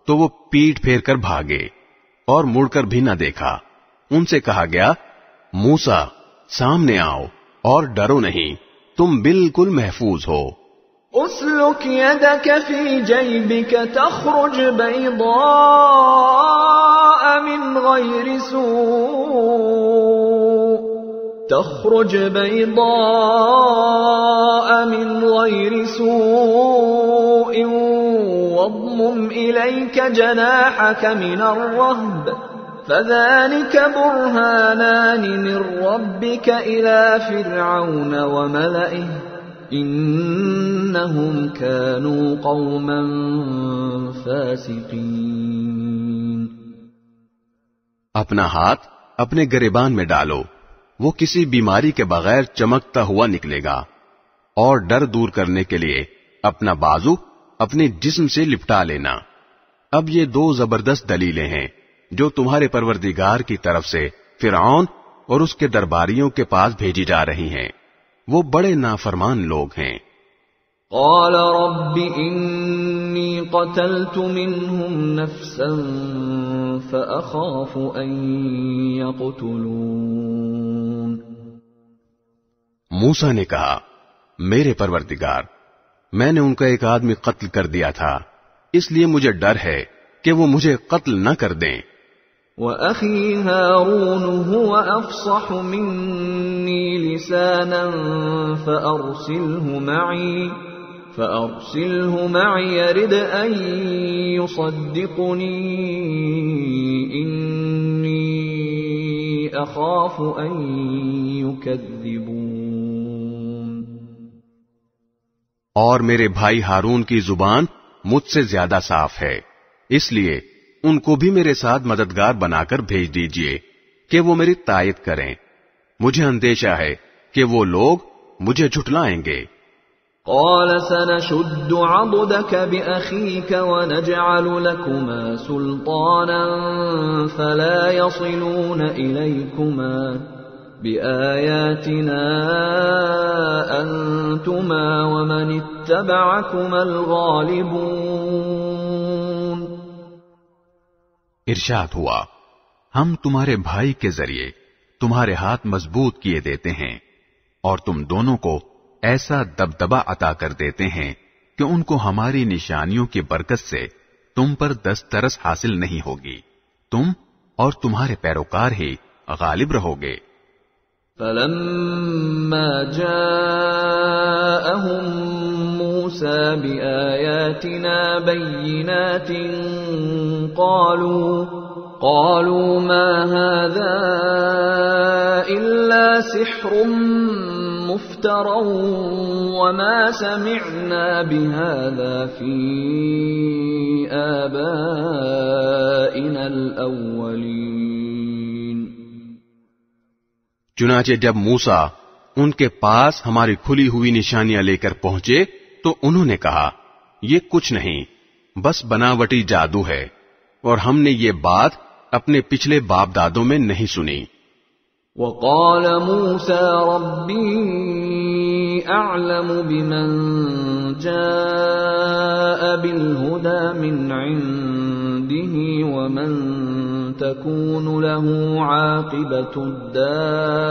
تو وہ پیٹ پھیر کر بھاگے اور مڑ کر بھی نہ دیکھا. ان سے کہا گیا موسیٰ سامنے آؤ اور ڈرو نہیں، تم بالکل محفوظ ہو. اسلک یدک فی جیبک تخرج بیضاء من غیر سوء تخرج بيضاء من غير سوء واضمم إليك جناحك من الرهب فذلك برهانان من ربك إلى فرعون وملئه إنهم كانوا قوما فاسقين. اپنا ہاتھ اپنے گریبان میں ڈالو، وہ کسی بیماری کے بغیر چمکتا ہوا نکلے گا. اور ڈر دور کرنے کے لیے اپنا بازو اپنے جسم سے لپٹا لینا. اب یہ دو زبردست دلیلیں ہیں جو تمہارے پروردگار کی طرف سے فرعون اور اس کے درباریوں کے پاس بھیجی جا رہی ہیں. وہ بڑے نافرمان لوگ ہیں. قال رب انی قتلت منهم نفسا فأخاف ان يقتلون. موسیٰ نے کہا میرے پروردگار میں نے ان کا ایک آدمی قتل کر دیا تھا، اس لیے مجھے ڈر ہے کہ وہ مجھے قتل نہ کر دیں. وَأَخِي هَارُونُ هُوَ أَفْصَحُ مِنِّي لِسَانًا فَأَرْسِلْهُ مَعِي يَرِدْ أَن يُصَدِّقُنِي إِنِّي أَخَافُ أَن يُكَذِّبُونِ. اور میرے بھائی ہارون کی زبان مجھ سے زیادہ صاف ہے، اس لیے ان کو بھی میرے ساتھ مددگار بنا کر بھیج دیجئے کہ وہ میری تائید کریں. مجھے اندیشہ ہے کہ وہ لوگ مجھے جھٹلائیں گے. قال سنشد عضدك بأخيك ونجعل لكما سلطانا فلا يصلون إليكما بآياتنا أنتما ومن اتبعكما الغالبون. ارشاد ہوا ہم تمہارے بھائی کے ذریعے تمہارے ہاتھ مضبوط کیے دیتے ہیں اور تم دونوں کو ایسا دبدبا عطا کر دیتے ہیں کہ ان کو ہماری نشانیوں کی برکت سے تم پر دسترس حاصل نہیں ہوگی، تم اور تمہارے پیروکار ہی غالب رہو گے. فلما جاءهم موسى بآياتنا بينات قالوا ما هذا إلا سحر مفترى وما سمعنا بهذا في آبائنا الأولين. چنانچہ جب موسیٰ ان کے پاس ہماری کھلی ہوئی نشانیاں لے کر پہنچے تو انہوں نے کہا یہ کچھ نہیں، بس بناوٹی جادو ہے، اور ہم نے یہ بات اپنے پچھلے باپ دادوں میں نہیں سنی. وقال موسى ربي أعلم بمن جاء بالهدى من عنده ومن تكون له عاقبة الدار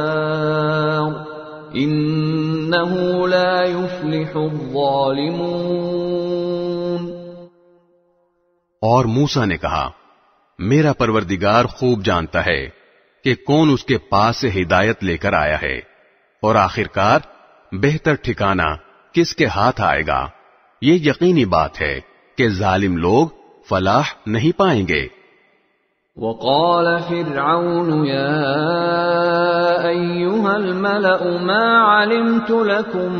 إنه لا يفلح الظالمون. اور موسیٰ نے کہا میرا پروردگار خوب جانتا ہے کہ کون اس کے پاس سے ہدایت لے کر آیا ہے، اور آخرکار بہتر ٹھکانہ کس کے ہاتھ آئے گا. یہ یقینی بات ہے کہ ظالم لوگ فلاح نہیں پائیں گے. وقال فرعون يا أيها الملأ ما علمت لكم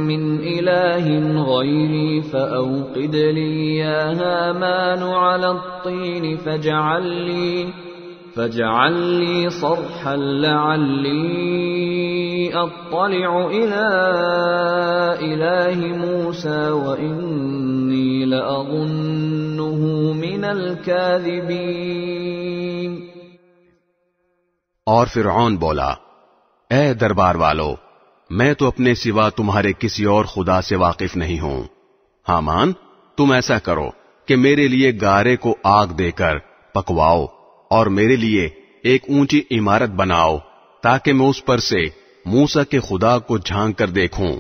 من إله غيري فأوقد لي يا هامان على الطين فاجعل لي صرحا لعلي أطلع إلى إله موسى وإني لأظنه من الكاذبين۔ اور فرعون بولا، اے دربار والو، میں تو اپنے سوا تمہارے کسی اور خدا سے واقف نہیں ہوں۔ ہامان، تم ایسا کرو کہ میرے لیے گارے کو آگ دے کر پکواؤ اور میرے لیے ایک اونچی عمارت بناؤ تاکہ میں اس پر سے موسیٰ کے خدا کو جھانک کر دیکھوں،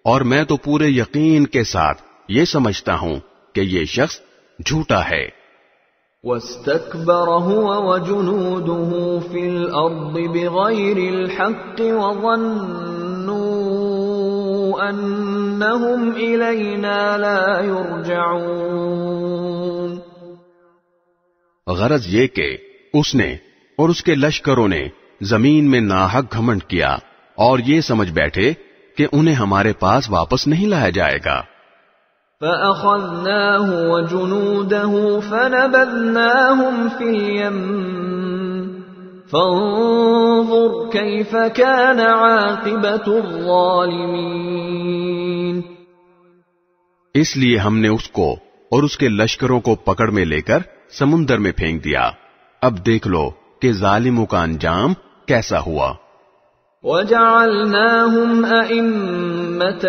اور میں تو پورے یقین کے ساتھ یہ سمجھتا ہوں کہ یہ شخص جھوٹا ہے۔ واستكبر هو وجنوده في الأرض بغير الحق وظنوا أنهم إلينا لا يرجعون۔ غرض یہ کہ اس نے اور اس کے لشکروں نے زمین میں ناحق گھمنڈ کیا اور یہ سمجھ بیٹھے کہ انہیں ہمارے پاس واپس نہیں لایا جائے گا۔ فَأَخَذْنَاهُ وَجُنُودَهُ فَنَبَذْنَاهُمْ فِي الْيَمِّ فَانظُرْ كَيْفَ كَانَ عَاقِبَةُ الظَّالِمِينَ۔ اس لیے ہم نے اس کو اور اس کے لشکروں کو پکڑ میں لے کر سمندر میں پھینک دیا، اب دیکھ لو کہ ظالموں کا انجام کیسا ہوا۔ وَجَعَلْنَاهُمْ أَئِمَّةً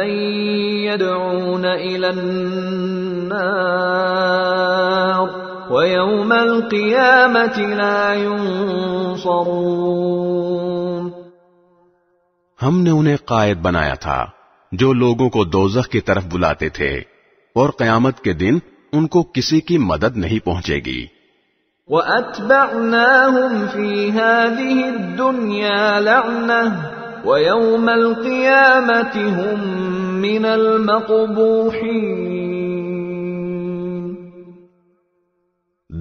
يَدْعُونَ إِلَى النَّارِ وَيَوْمَ الْقِيَامَةِ لَا يُنصَرُونَ۔ ہم نے انہیں قائد بنایا تھا جو لوگوں کو دوزخ کی طرف بلاتے تھے، اور قیامت کے دن ان کو کسی کی مدد نہیں پہنچے گی۔ وَأَتْبَعْنَاهُمْ فِي هَذِهِ الدُّنْيَا لَعْنَةً وَيَوْمَ الْقِيَامَةِ هُمْ مِنَ الْمَقْبُوحِينَ۔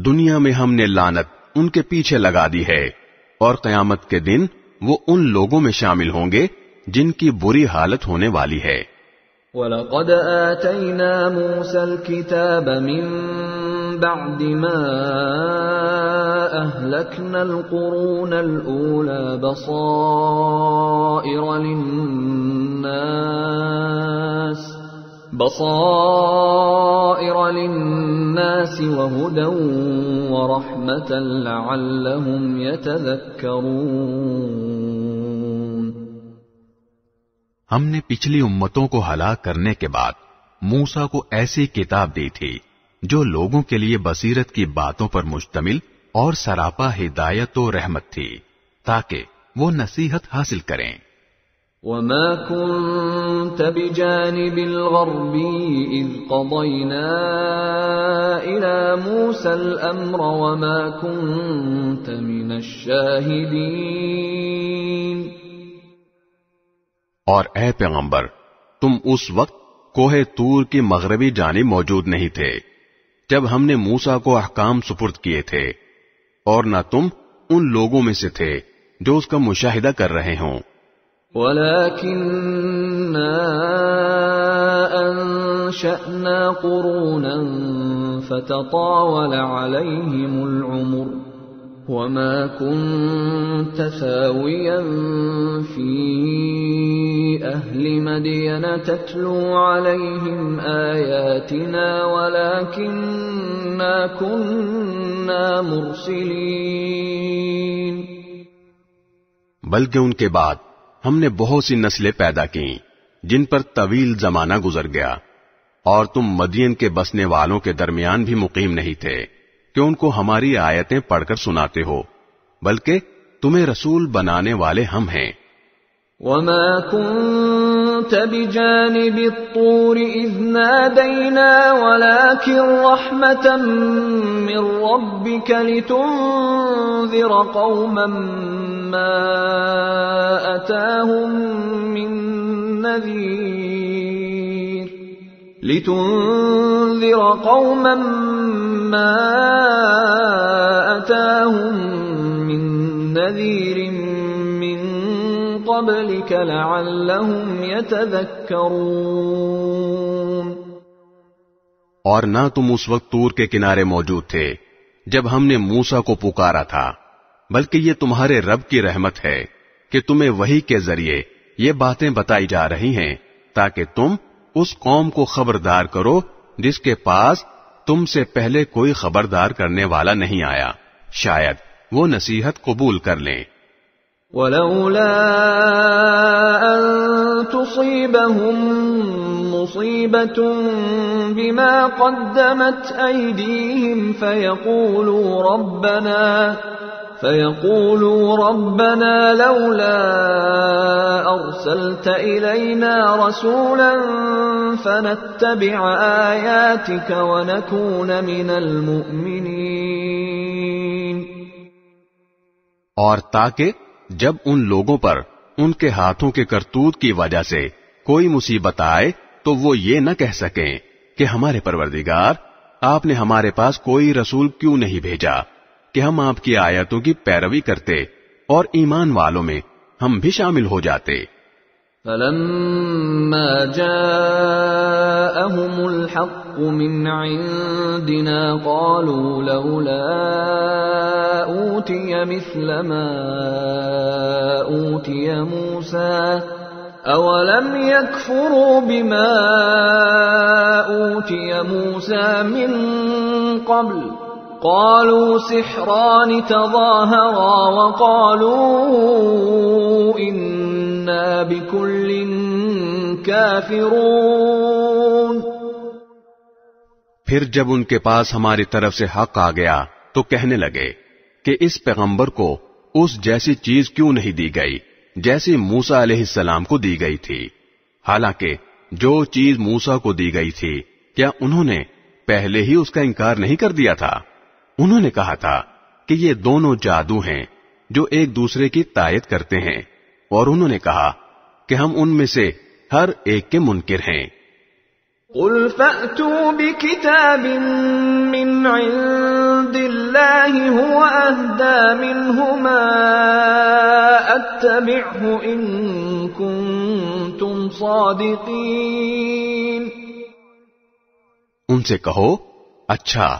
دنیا میں ہم نے لعنت ان کے پیچھے لگا دی ہے، اور قیامت کے دن وہ ان لوگوں میں شامل ہوں گے جن کی بری حالت ہونے والی ہے۔ وَلَقَدْ آتَيْنَا مُوسَى الْكِتَابَ مِنْ بَعْدِ مَا أَهْلَكْنَا الْقُرُونَ الْأُولَى بَصَائِرَ لِلنَّاسِ وَهُدًى وَرَحْمَةً لَعَلَّهُمْ يَتَذَكَّرُونَ۔ ہم نے پچھلی امتوں کو ہلاک کرنے کے بعد موسیٰ کو ایسی کتاب دی تھی جو لوگوں کے لیے بصیرت کی باتوں پر مشتمل اور سراپا ہدایت و رحمت تھی تاکہ وہ نصیحت حاصل کریں۔ وَمَا كُنْتَ بِجَانِبِ الْغَرْبِيِّ إِذْ قَضَيْنَا إِلَى مُوسَى الْأَمْرَ وَمَا كُنْتَ مِنَ الشَّاهِدِينَ۔ اور اے پیغمبر، تم اس وقت کوہ طور کی مغربی جانب موجود نہیں تھے جب ہم نے موسیٰ کو احکام سپرد کیے تھے، اور نہ تم ان لوگوں میں سے تھے جو اس کا مشاہدہ کر رہے ہوں۔ وَلَكِنَّا أَنشَأْنَا قُرُونًا فَتَطَاوَلَ عَلَيْهِمُ الْعُمُرُ وَمَا كُنْتَ ثَاوِيًا فِي أَهْلِ مَدْيَنَ تَتْلُو عَلَيْهِمْ آيَاتِنَا وَلَكِنَّا كُنَّا مُرْسِلِينَ۔ بلکہ ان کے بعد ہم نے بہت سی نسلیں پیدا کی جن پر طویل زمانہ گزر گیا، اور تم مدین کے بسنے والوں کے درمیان بھی مقیم نہیں تھے کہ ان کو ہماری آیتیں پڑھ کر سناتے ہو، بلکہ تمہیں رسول بنانے والے ہم ہیں۔ وَمَا كُنْتَ بِجَانِبِ الطُّورِ إِذْ نَادَيْنَا وَلَكِنْ رَحْمَةً مِّن رَّبِّكَ لِتُنذِرَ قَوْمًا مَّا أَتَاهُم آتاهم من نذير من قبلك لعلهم يتذكرون۔ اور نہ تم اس وقت طور کے کنارے موجود تھے جب ہم نے موسیٰ کو پکارا تھا، بلکہ یہ تمہارے رب کی رحمت ہے کہ تمہیں وحی کے ذریعے یہ باتیں بتائی جا رہی ہیں تاکہ تم اس قوم کو خبردار کرو جس کے پاس تم سے پہلے کوئی خبردار کرنے والا نہیں آیا، شاید وہ نصیحت قبول کر لیں۔ وَلَوْلَا أَن تُصِيبَهُم مُّصِيبَةٌ بِمَا قَدَّمَتْ أَيْدِيهِمْ فَيَقُولُوا رَبَّنَا لَوْلَا أَرْسَلْتَ إِلَيْنَا رَسُولًا فَنَتَّبِعَ آيَاتِكَ وَنَكُونَ مِنَ الْمُؤْمِنِينَ۔ اور تاکہ جب ان لوگوں پر ان کے ہاتھوں کے کرتوت کی وجہ سے کوئی مصیبت آئے تو وہ یہ نہ کہہ سکیں کہ ہمارے پروردگار، آپ نے ہمارے پاس کوئی رسول کیوں نہیں بھیجا کہ ہم آپ کی آیتوں کی پیروی کرتے اور ایمان والوں میں ہم بھی شامل ہو جاتے۔ فَلَمَّا جَاءَهُمُ الْحَقُّ مِنْ عِنْدِنَا قَالُوا لَوْلَا أُوتِيَ مِثْلَ مَا أُوتِيَ مُوسَى أَوَلَمْ يَكْفُرُوا بِمَا أُوتِيَ مُوسَى مِنْ قَبْلُ قَالُوا سِحْرَانِ تَظَاهَرَا وَقَالُوا إِنَّا بِكُلٍّ كَافِرُونَ۔ پھر جب ان کے پاس ہماری طرف سے حق آ گیا تو کہنے لگے کہ اس پیغمبر کو اس جیسی چیز کیوں نہیں دی گئی جیسی موسیٰ علیہ السلام کو دی گئی تھی، حالانکہ جو چیز موسیٰ کو دی گئی تھی کیا انہوں نے پہلے ہی اس کا انکار نہیں کر دیا تھا؟ انہوں نے کہا تھا کہ یہ دونوں جادو ہیں جو ایک دوسرے کی تائید کرتے ہیں، اور انہوں نے کہا کہ ہم ان میں سے ہر ایک کے منکر ہیں۔ قُلْ فَأْتُوا بِكِتَابٍ مِّنْ عِندِ اللَّهِ هُوَ أَهْدَىٰ مِنْهُمَا أَتَّبِعْهُ إِن كُنتُمْ صَادِقِينَ۔ ان سے کہو، اچھا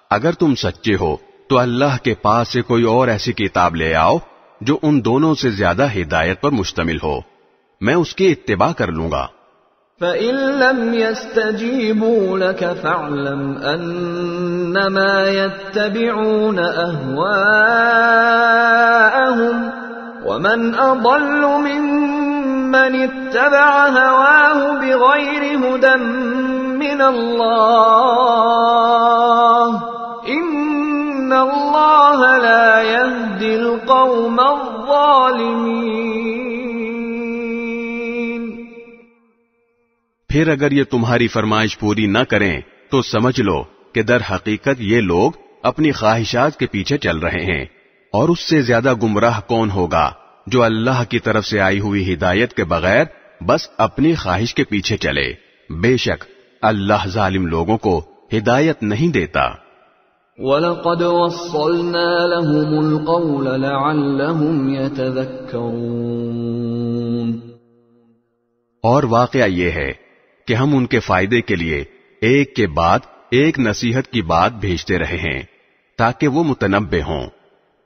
اگر تم سچے ہو تو اللہ کے پاس سے کوئی اور ایسی کتاب لے آؤ جو ان دونوں سے زیادہ ہدایت پر مشتمل ہو، میں اس کی اتباع کر لوں گا۔ فَإِن لَّمْ يَسْتَجِيبُوا لَكَ فَاعْلَمْ أَنَّمَا يَتَّبِعُونَ أَهْوَاءَهُمْ وَمَنْ أَضَلُّ مِمَّنِ اتَّبَعَ هَوَاهُ بِغَيْرِ هُدًى مِّنَ اللَّهِ إِنَّ اللَّهَ لَا يَهْدِي الْقَوْمَ الظَّالِمِينَ۔ پھر اگر یہ تمہاری فرمائش پوری نہ کریں تو سمجھ لو کہ در حقیقت یہ لوگ اپنی خواہشات کے پیچھے چل رہے ہیں، اور اس سے زیادہ گمراہ کون ہوگا جو اللہ کی طرف سے آئی ہوئی ہدایت کے بغیر بس اپنی خواہش کے پیچھے چلے۔ بے شک اللہ ظالم لوگوں کو ہدایت نہیں دیتا۔ وَلَقَدْ وَصَّلْنَا لَهُمُ الْقَوْلَ لَعَلَّهُمْ يَتَذَكَّرُونَ۔ اور واقعہ یہ ہے کہ ہم ان کے فائدے کے لیے ایک کے بعد ایک نصیحت کی بات بھیجتے رہے ہیں تاکہ وہ متنبہ ہوں۔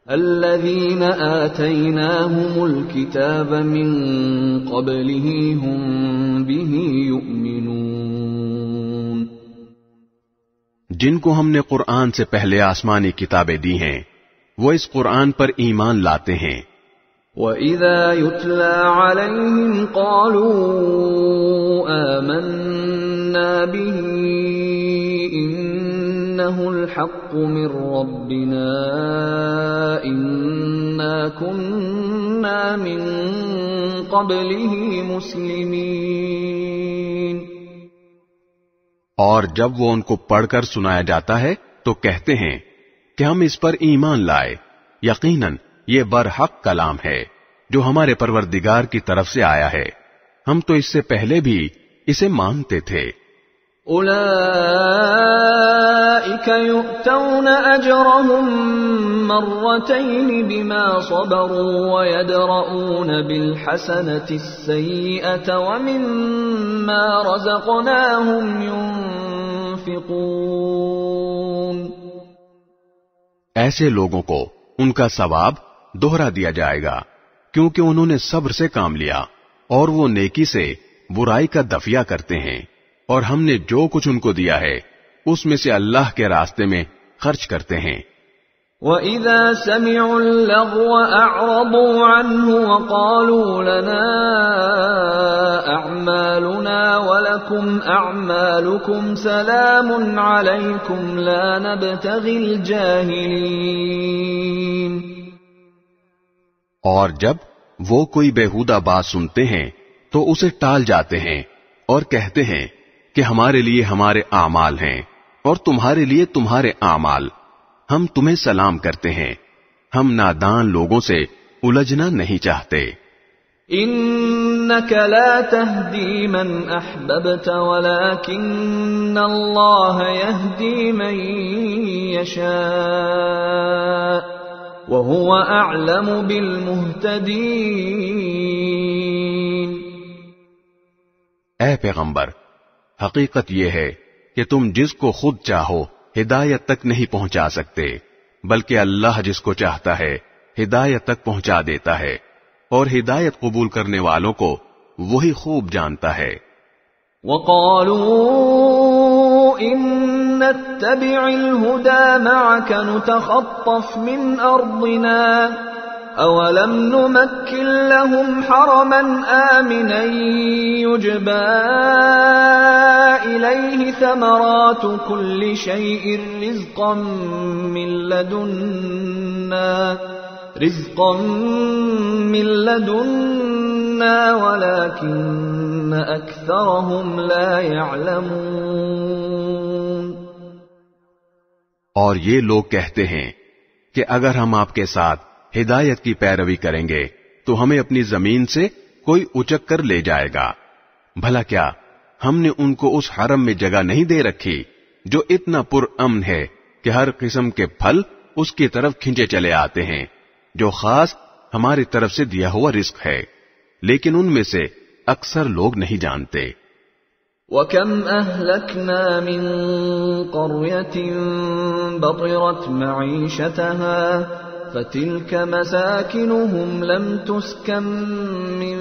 الذين آتيناهم الكتاب من قبله هم به يؤمنون۔ جن کو ہم نے قرآن سے پہلے آسمانی کتابیں دی ہیں وہ اس قرآن پر ایمان لاتے ہیں۔ وَإِذَا يُتْلَى عَلَيْهِمْ قَالُوا آمَنَّا بِهِ إِنَّهُ الْحَقُّ مِنْ رَبِّنَا إِنَّا كُنَّا مِنْ قَبْلِهِ مُسْلِمِينَ۔ اور جب وہ ان کو پڑھ کر سنایا جاتا ہے تو کہتے ہیں کہ ہم اس پر ایمان لائے، یقیناً یہ برحق کلام ہے جو ہمارے پروردگار کی طرف سے آیا ہے، ہم تو اس سے پہلے بھی اسے مانتے تھے۔ أولئك أولئك يؤتون أجرهم مرتين بما صبروا ويدرؤون بالحسنة السيئة ومما رزقناهم ينفقون. ایسے لوگوں کو ان کا ثواب دوہرا دیا جائے گا کیونکہ انہوں نے صبر سے کام لیا اور وہ نیکی سے برائی کا دفیہ کرتے ہیں، اور ہم نے جو کچھ ان کو دیا ہے اس میں سے اللہ کے راستے میں خرچ کرتے ہیں۔ وَإِذَا سَمِعُوا اللَّغْوَ أَعْرَضُوا عَنْهُ وَقَالُوا لَنَا أَعْمَالُنَا وَلَكُمْ أَعْمَالُكُمْ سَلَامٌ عَلَيْكُمْ لَا نَبْتَغِي الْجَاهِلِينَ۔ اور جب وہ کوئی بیہودہ بات سنتے ہیں تو اسے ٹال جاتے ہیں اور کہتے ہیں کہ ہمارے لیے ہمارے اعمال ہیں اور تمہارے لیے تمہارے اعمال، ہم تمہیں سلام کرتے ہیں، ہم نادان لوگوں سے الجھنا نہیں چاہتے۔ انک لا تہدی من احببت ولکن اللہ یہدی من یشاء وهو اعلم بالمہتدین۔ اے پیغمبر، حقیقت یہ ہے کہ تم جس کو خود چاہو ہدایت تک نہیں پہنچا سکتے، بلکہ اللہ جس کو چاہتا ہے ہدایت تک پہنچا دیتا ہے، اور ہدایت قبول کرنے والوں کو وہی خوب جانتا ہے۔ وَقَالُوا إِن نَّتَّبِعِ الْهُدَى مَعَكَ نُتَخَطَّفْ مِنْ أَرْضِنَا أَوَلَمْ نُمَكِّن لَّهُمْ حَرَمًا آمِنًا يُجْبَى إِلَيْهِ ثَمَرَاتُ كُلِّ شَيْءٍ رِزْقًا مِّن لَّدُنَّا وَلَكِنَّ أَكْثَرَهُمْ لَا يَعْلَمُونَ۔ اور یہ لوگ کہتے ہیں کہ اگر ہم آپ کے ساتھ ہدایت کی پیروی کریں گے تو ہمیں اپنی زمین سے کوئی اچک کر لے جائے گا۔ بھلا کیا ہم نے ان کو اس حرم میں جگہ نہیں دے رکھی جو اتنا پر امن ہے کہ ہر قسم کے پھل اس کی طرف کھینچے چلے آتے ہیں، جو خاص ہماری طرف سے دیا ہوا رزق ہے، لیکن ان میں سے اکثر لوگ نہیں جانتے۔ وَكَمْ أَهْلَكْنَا مِنْ قَرْيَةٍ بَطِرَتْ مَعِيشَتَهَا فَتِلْكَ مَسَاكِنُهُمْ لَمْ تُسْكَنْ مِنْ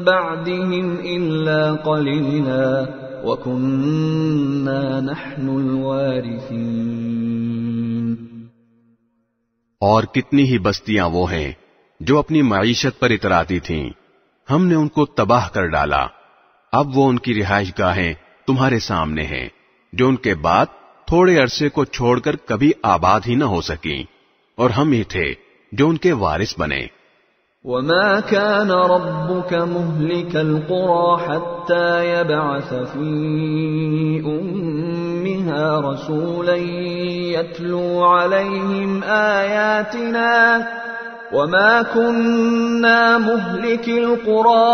بَعْدِهِمْ إِلَّا قَلِيلًا وَكُنَّا نَحْنُ الْوَارِثِينَ۔ اور کتنی ہی بستیاں وہ ہیں جو اپنی معیشت پر اتراتی تھیں، ہم نے ان کو تباہ کر ڈالا، اب وہ ان کی رہائش گاہیں تمہارے سامنے ہیں، جو ان کے بعد تھوڑے عرصے کو چھوڑ کر کبھی آباد ہی نہ ہو سکیں، اور ہم ہی تھے جو ان کے وارث بنے۔ وَمَا كَانَ رَبُّكَ مُهْلِكَ الْقُرَى حَتَّى يَبْعَثَ فِي أُمِّهَا رَسُولًا يَتْلُو عَلَيْهِمْ آيَاتِنَا وَمَا كُنَّا مُهْلِكِ الْقُرَى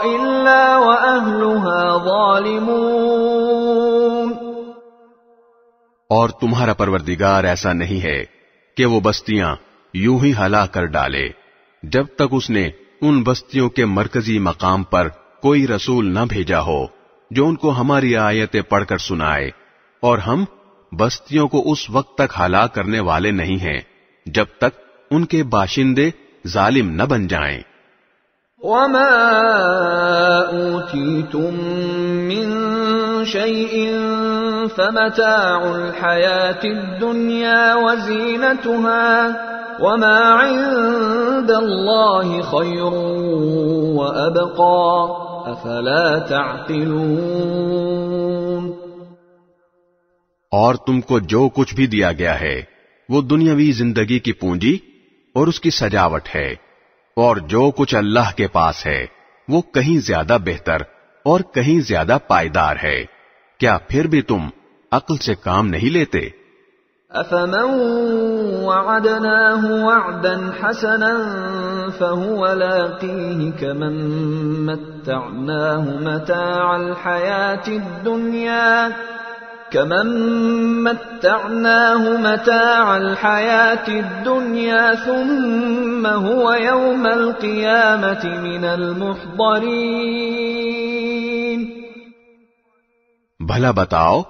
إِلَّا وَأَهْلُهَا ظَالِمُونَ۔ اور تمہارا پروردگار ایسا نہیں ہے کہ وہ بستیاں یوں ہی ہلاک کر ڈالے جب تک اس نے ان بستیوں کے مرکزی مقام پر کوئی رسول نہ بھیجا ہو جو ان کو ہماری آیتیں پڑھ کر سنائے، اور ہم بستیوں کو اس وقت تک ہلاک کرنے والے نہیں ہیں جب تک ان کے باشندے ظالم نہ بن جائیں۔ وَمَا أُوتِيتُم مِّن شَيْءٍ فَمَتَاعُ الْحَيَاةِ الدُّنْيَا وَزِينَتُهَا وَمَا عِندَ اللَّهِ خَيْرٌ وَأَبْقَى أَفَلَا تَعْقِلُونَ۔ اور تم کو جو کچھ بھی دیا گیا ہے وہ دنیاوی زندگی کی پونجی اور اس کی سجاوٹ ہے، اور جو کچھ اللہ کے پاس ہے وہ کہیں زیادہ بہتر اور کہیں زیادہ پائیدار ہے، کیا پھر بھی تم عقل سے کام نہیں لیتے؟ أَفَمَن وَعَدْنَاهُ وَعْدًا حَسَنًا فَهُوَ لَاقِيهِ كَمَن مَّتَّعْنَاهُ مَتَاعَ الْحَيَاةِ الدُّنْيَا كمن متعناه متاع الحياة الدنيا ثم هو يوم القيامة من المحضرين۔ بھلا بتاؤ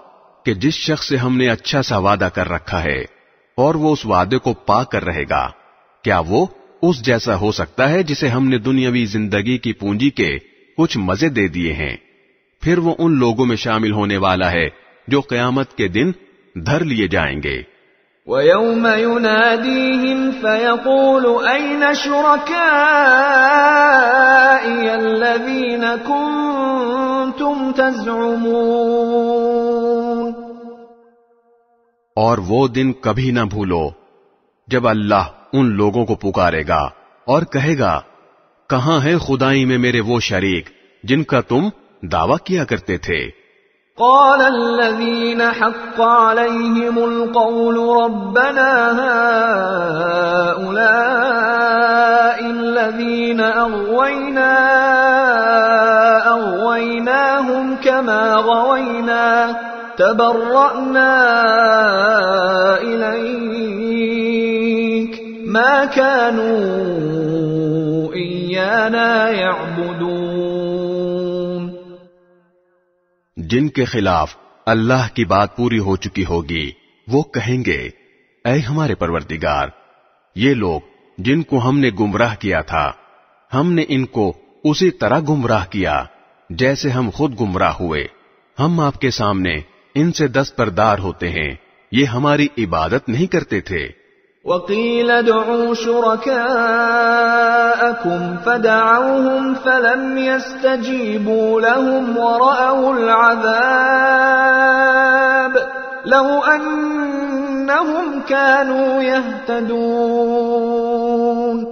کہ جس شخص سے ہم نے اچھا سا وعدہ کر رکھا ہے اور وہ اس وعدے کو پا کر رہے گا، کیا وہ اس جیسا ہو سکتا ہے جسے ہم نے دنیاوی زندگی کی پونجی کے کچھ مزے دے دیے ہیں؟ پھر وہ ان لوگوں میں شامل ہونے والا ہے جو قیامت کے دن دھر لیے جائیں گے۔ وَيَوْمَ يُنَادِيهِمْ فَيَقُولُ أَيْنَ شُرَكَائِيَ الَّذِينَ كُنتُمْ تَزْعُمُونَ۔ اور وہ دن کبھی نہ بھولو جب اللہ ان لوگوں کو پکارے گا اور کہے گا، کہاں ہیں خدائی میں میرے وہ شریک جن کا تم دعویٰ کیا کرتے تھے؟ قال الذين حق عليهم القول ربنا هؤلاء الذين أغويناهم كما غوينا تبرأنا إليك ما كانوا إيانا يعبدون۔ جن کے خلاف اللہ کی بات پوری ہو چکی ہوگی وہ کہیں گے، اے ہمارے پروردگار، یہ لوگ جن کو ہم نے گمراہ کیا تھا ہم نے ان کو اسی طرح گمراہ کیا جیسے ہم خود گمراہ ہوئے۔ ہم آپ کے سامنے ان سے دستبردار ہوتے ہیں، یہ ہماری عبادت نہیں کرتے تھے۔ وَقِيلَ ادْعُوا شُرَكَاءَكُمْ فَدَعَوْهُمْ فَلَمْ يَسْتَجِيبُوا لَهُمْ وَرَأَوُا الْعَذَابَ لَوْ أَنَّهُمْ كَانُوا يَهْتَدُونَ۔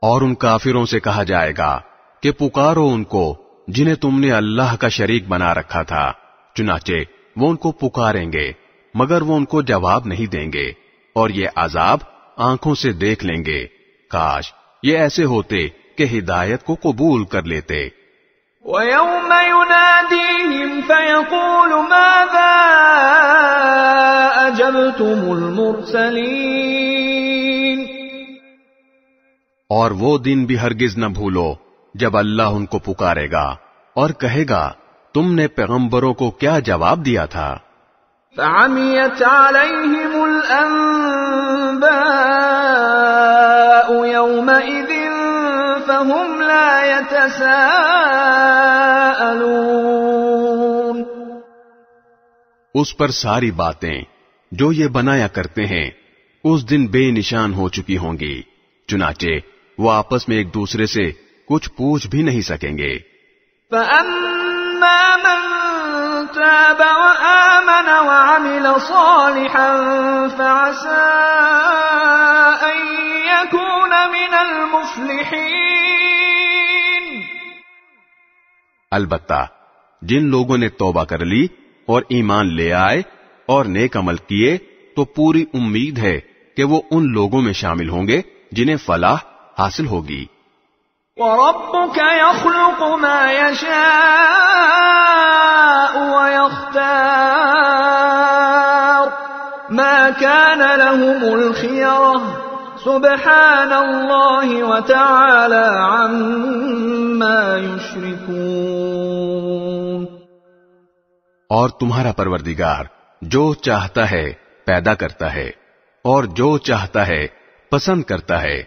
اور ان کافروں سے کہا جائے گا کہ پکارو ان کو جنہیں تم نے اللہ کا شریک بنا رکھا تھا، چنانچہ وہ ان کو پکاریں گے مگر وہ ان کو جواب نہیں دیں گے، اور یہ عذاب آنکھوں سے دیکھ لیں گے۔ کاش یہ ایسے ہوتے کہ ہدایت کو قبول کر لیتے۔ وَيَوْمَ يُنَادِيهِمْ فَيَقُولُ مَاذَا أَجَبْتُمُ الْمُرْسَلِينَ۔ اور وہ دن بھی ہرگز نہ بھولو جب اللہ ان کو پکارے گا اور کہے گا، تم نے پیغمبروں کو کیا جواب دیا تھا؟ فَعَمِيَتْ عَلَيْهِمُ الْأَنبَاءُ يَوْمَئِذٍ فَهُمْ لَا يَتَسَاءَلُونَ۔ اس پر ساری باتیں جو یہ بنایا کرتے ہیں اس دن بے نشان ہو چکی ہوں گی، چنانچہ وہ آپس میں ایک دوسرے سے کچھ پوچھ بھی نہیں سکیں گے۔ فَأَمَّا مَن تَابَ وَآمَنَ وَعَمِلَ صَالِحًا فَعَسَىٰ أَن يَكُونَ مِنَ الْمُفْلِحِينَ۔ البتہ جن لوگوں نے توبہ کر لی اور ایمان لے آئے اور نیک عمل کیے تو پوری امید ہے کہ وہ ان لوگوں میں شامل ہوں گے جنہیں فلاح حاصل ہوگی۔ وَرَبُّكَ يَخْلُقُ مَا يَشَاءُ وَيَخْتَارُ مَا كَانَ لَهُمُ الْخِيَرَةُ سُبْحَانَ اللَّهِ وَتَعَالَى عَمَّا يُشْرِكُونَ۔ اور تمہارا پروردگار جو چاہتا ہے پیدا کرتا ہے اور جو چاہتا ہے پسند کرتا ہے،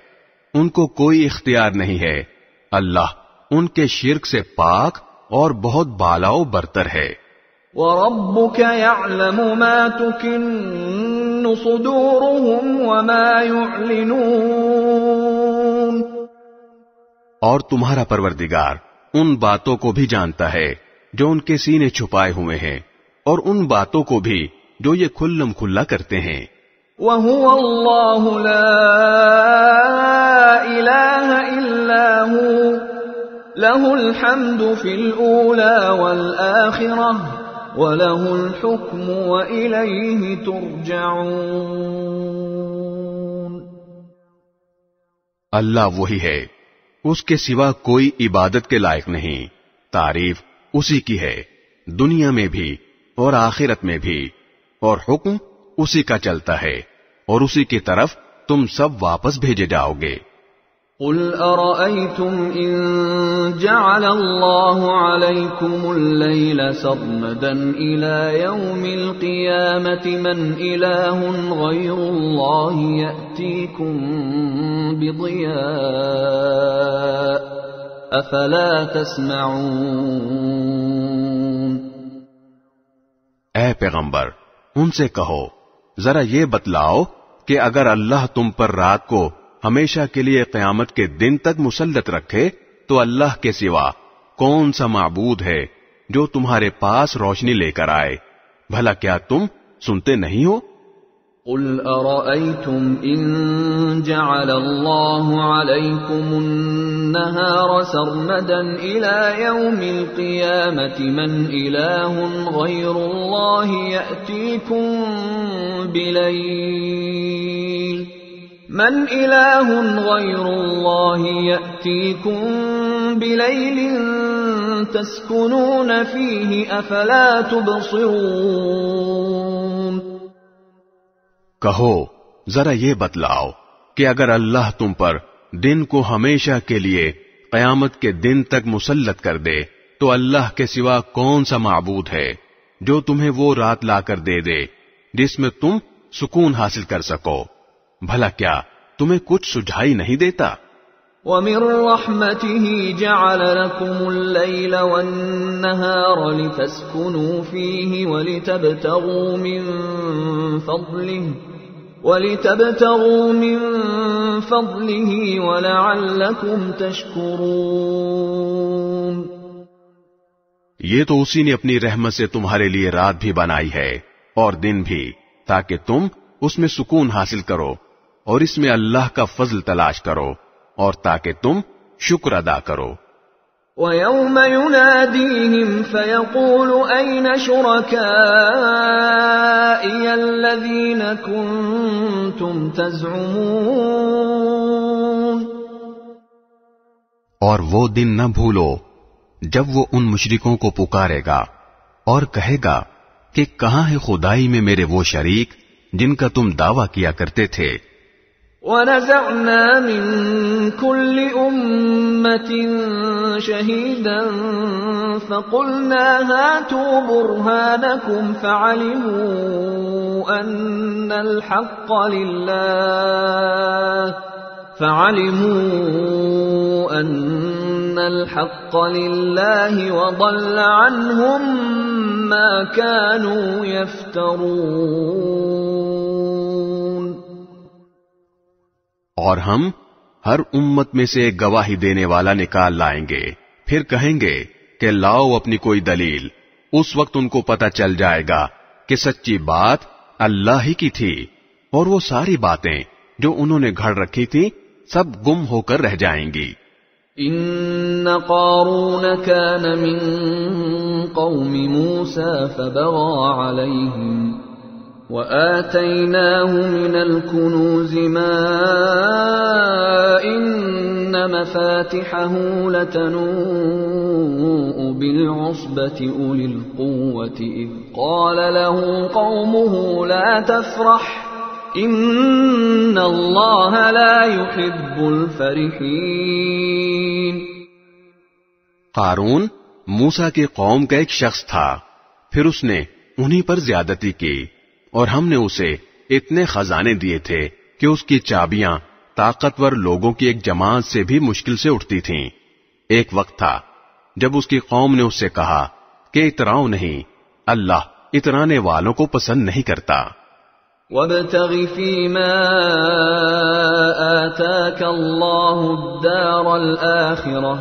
ان کو کوئی اختیار نہیں ہے۔ اللہ ان کے شرک سے پاک اور بہت بالا و برتر ہے۔ وَرَبُّكَ يَعْلَمُ مَا تُكِنُّ صُدُورُهُمْ وَمَا يُعْلِنُونَ۔ اور تمہارا پروردگار ان باتوں کو بھی جانتا ہے جو ان کے سینے چھپائے ہوئے ہیں اور ان باتوں کو بھی جو یہ کھلم کھلا کرتے ہیں۔ وَهُوَ اللَّهُ لَا إِلَٰهَ إِلَّا هُوَ لَهُ الْحَمْدُ فِي الْأُولَى وَالْآخِرَةِ وَلَهُ الْحُكْمُ وَإِلَيْهِ تُرْجَعُونَ۔ اللہ وہی ہے، اس کے سوا کوئی عبادت کے لائق نہیں، تعریف اسی کی ہے، دنیا میں بھی اور آخرت میں بھی، اور حکم اسی کا چلتا ہے اور اسی کی طرف تم سب واپس بھیجے جاؤ گے۔ قل أرأيتم إن جعل الله عليكم الليل سرمدا إلى يوم القيامة من إله غير الله يأتيكم بضياء أفلا تسمعون۔ اے پیغمبر، ان سے کہو ذرا یہ بتلاؤ کہ اگر اللہ تم پر رات کو ہمیشہ کے لیے قیامت کے دن تک مسلط رکھے تو اللہ کے سوا کون سا معبود ہے جو تمہارے پاس روشنی لے کر آئے؟ بھلا کیا تم سنتے نہیں ہو؟ قل أرأيتم إن جعل الله عليكم النهار سرمدا إلى يوم القيامة من إله غير الله يأتيكم بليل تسكنون فيه أفلا تبصرون۔ کہو ذرا یہ بتلاؤ کہ اگر اللہ تم پر دن کو ہمیشہ کے لیے قیامت کے دن تک مسلط کر دے تو اللہ کے سوا کون سا معبود ہے جو تمہیں وہ رات لا کر دے دے جس میں تم سکون حاصل کر سکو؟ بھلا کیا تمہیں کچھ سجھائی نہیں دیتا؟ وَمِن رَّحْمَتِهِ جَعَلَ لَكُمُ اللَّيْلَ وَالنَّهَارَ لِتَسْكُنُوا فِيهِ وَلِتَبْتَغُوا مِن فَضْلِهِ وَلَعَلَّكُمْ تَشْكُرُونَ۔ یہ تو اسی نے اپنی رحمت سے تمہارے لیے رات بھی بنائی ہے اور دن بھی، تاکہ تم اس میں سکون حاصل کرو اور اس میں اللہ کا فضل تلاش کرو اور تاکہ تم شکر ادا کرو۔ وَيَوْمَ يُنَادِيهِمْ فَيَقُولُ أَيْنَ شُرَكَائِيَ الَّذِينَ كُنتُمْ تَزْعُمُونَ۔ اور وہ دن نہ بھولو جب وہ ان مشرکوں کو پکارے گا اور کہے گا کہ کہاں ہے خدائی میں میرے وہ شریک جن کا تم دعویٰ کیا کرتے تھے۔ وَنَزَعْنَا مِن كُلِّ أُمَّةٍ شَهِيدًا فَقُلْنَا هَاتُوا بُرْهَانَكُمْ فَعَلِمُوا أَنَّ الْحَقَّ لِلَّهِ وَضَلَّ عَنْهُمْ مَا كَانُوا يَفْتَرُونَ۔ اور ہم ہر امت میں سے ایک گواہی دینے والا نکال لائیں گے، پھر کہیں گے کہ لاؤ اپنی کوئی دلیل۔ اس وقت ان کو پتہ چل جائے گا کہ سچی بات اللہ ہی کی تھی، اور وہ ساری باتیں جو انہوں نے گھڑ رکھی تھی سب گم ہو کر رہ جائیں گی۔ ان قارون كان من قوم موسى فبغى عليهم وآتيناه من الكنوز ما إن مفاتحه لتنوء بالعصبة أولي القوة إذ قال له قومه لا تفرح إن الله لا يحب الفرحين۔ قارون موسیٰ کی قوم کا ایک شخص تھا، پھر اس نے انہی پر زیادتی کی اور ہم نے اسے اتنے خزانے دیے تھے کہ اس کی چابیاں طاقتور لوگوں کی ایک جماعت سے بھی مشکل سے اٹھتی تھیں۔ ایک وقت تھا جب اس کی قوم نے اس سے کہا کہ اتراؤ نہیں، اللہ اترانے والوں کو پسند نہیں کرتا۔ وَابْتَغِ فِيمَا آتَاكَ اللَّهُ الدَّارَ الْآخِرَةَ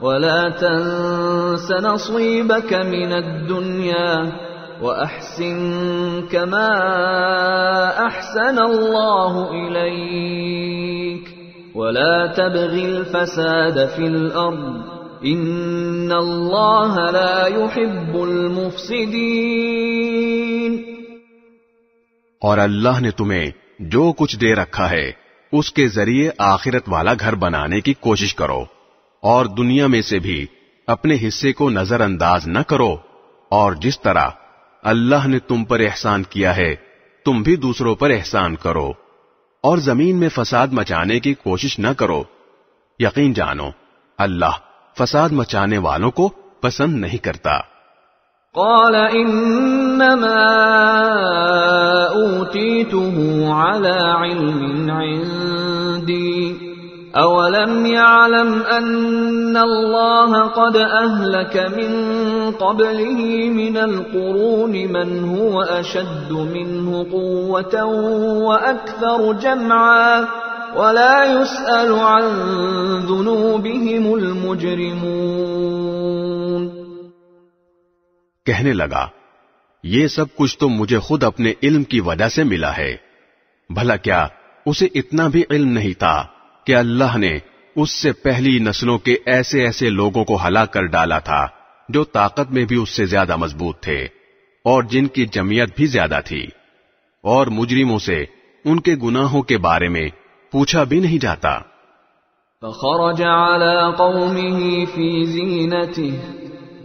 وَلَا تَنْسَ نَصِيبَكَ مِنَ الدُّنْيَا وَأَحْسِنْ كَمَا أَحْسَنَ اللَّهُ إِلَيْكَ وَلَا تَبْغِ الْفَسَادَ فِي الْأَرْضِ إِنَّ اللَّهَ لَا يُحِبُّ الْمُفْسِدِينَ۔ اور اللہ نے تمہیں جو کچھ دے رکھا ہے اس کے ذریعے آخرت والا گھر بنانے کی کوشش کرو، اور دنیا میں سے بھی اپنے حصے کو نظر انداز نہ کرو، اور جس طرح اللہ نے تم پر احسان کیا ہے، تم بھی دوسروں پر احسان کرو، اور زمین میں فساد مچانے کی کوشش نہ کرو۔ یقین جانو اللہ فساد مچانے والوں کو پسند نہیں کرتا۔ قال انما اوتیته على علم عندي اولم يعلم ان الله قد اهلك من قبله من القرون من هو اشد منه قوة واكثر جمعا ولا يسأل عن ذنوبهم المجرمون۔ کہنے لگا یہ سب کچھ تو مجھے خود اپنے علم کی وجہ سے ملا ہے، بھلا کیا اسے اتنا بھی علم نہیں تھا کہ اللہ نے اس سے پہلی نسلوں کے ایسے ایسے لوگوں کو ہلاک کر ڈالا تھا جو طاقت میں بھی اس سے زیادہ مضبوط تھے اور جن کی جمعیت بھی زیادہ تھی، اور مجرموں سے ان کے گناہوں کے بارے میں پوچھا بھی نہیں جاتا۔ فخرج على قومه في زينته